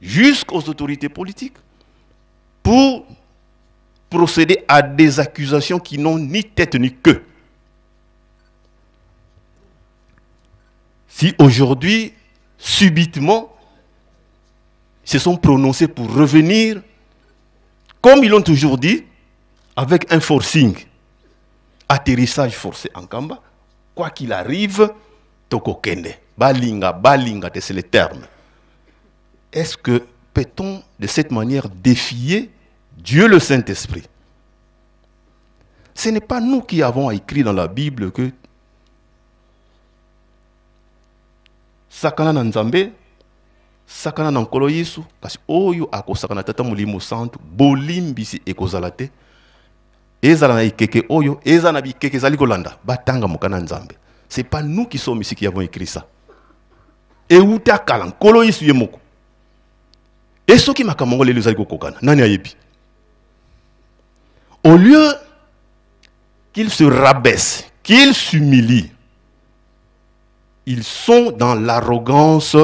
jusqu'aux autorités politiques, pour procéder à des accusations qui n'ont ni tête ni queue. Si aujourd'hui, subitement, ils se sont prononcés pour revenir, comme ils l'ont toujours dit, avec un forcing, atterrissage forcé en Kamba, quoi qu'il arrive, toko kende, balinga, balinga, c'est le terme. Est-ce que peut-on de cette manière défier Dieu le Saint-Esprit? Ce n'est pas nous qui avons écrit dans la Bible que Sakana Nzambe sakana na nkolo Yesu kasi oyo akosakana tata molimo santo bolimbisi ekozalate ezala na ikeke oyo ezala na bikeke zali kolanda batanga mokana nzambe. C'est pas nous qui sommes ici qui avons écrit ça. Et uta kala nkolo Yesu yemoko. Et ceux qui makamongo les zali kokokana nani ayebi. Au lieu qu'ils se rabaissent, qu'ils s'humilient, ils sont dans l'arrogance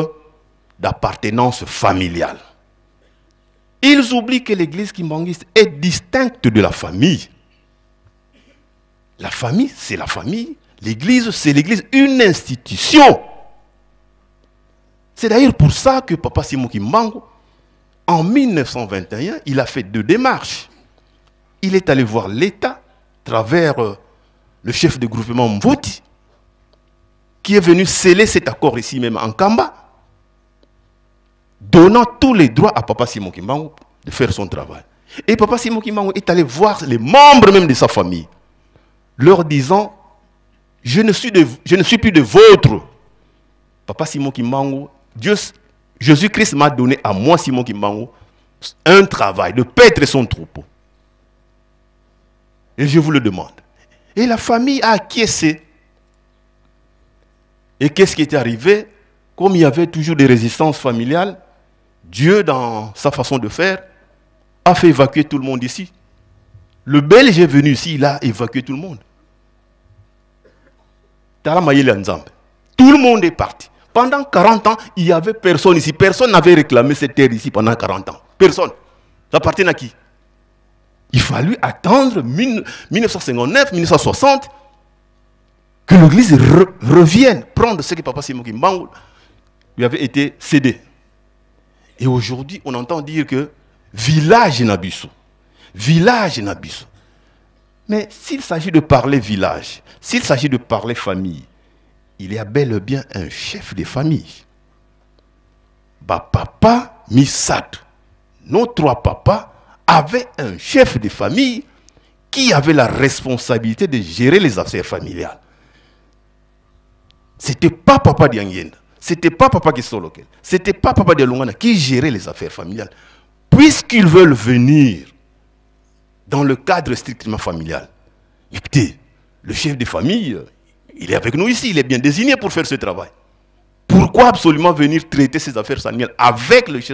d'appartenance familiale. Ils oublient que l'église kimbangiste est distincte de la famille. La famille, c'est la famille. L'église, c'est l'église, une institution. C'est d'ailleurs pour ça que Papa Simon Kimbangu, en 1921, il a fait 2 démarches. Il est allé voir l'État à travers le chef de groupement Mvoti, qui est venu sceller cet accord ici même en Kamba, donnant tous les droits à Papa Simon Kimbangu de faire son travail. Et Papa Simon Kimbangu est allé voir les membres même de sa famille, leur disant, je ne suis plus de vôtre. Papa Simon Kimbangu, Jésus-Christ m'a donné à moi, Simon Kimbangu, un travail de paître son troupeau. Et je vous le demande. Et la famille a acquiescé. Et qu'est-ce qui est arrivé? Comme il y avait toujours des résistances familiales, Dieu, dans sa façon de faire, a fait évacuer tout le monde ici. Le Belge est venu ici, il a évacué tout le monde. Tout le monde est parti. Pendant 40 ans, il n'y avait personne ici. Personne n'avait réclamé cette terre ici pendant 40 ans. Personne. Ça appartient à qui? Il fallut attendre 1959, 1960 que l'église revienne prendre ce que Papa Simon Kimbangu lui avait été cédé. Et aujourd'hui, on entend dire que village Nabiso. Village Nabiso. Mais s'il s'agit de parler village, s'il s'agit de parler famille, il y a bel et bien un chef de famille. Papa Misad, nos 3 papas avaient un chef de famille qui avait la responsabilité de gérer les affaires familiales. Ce n'était pas Papa Diangenda, ce n'était pas Papa Kisolokel, ce n'était pas Papa Dialungana qui gérait les affaires familiales. Puisqu'ils veulent venir dans le cadre strictement familial, écoutez, le chef de famille, il est avec nous ici, il est bien désigné pour faire ce travail. Pourquoi absolument venir traiter ces affaires familiales avec le chef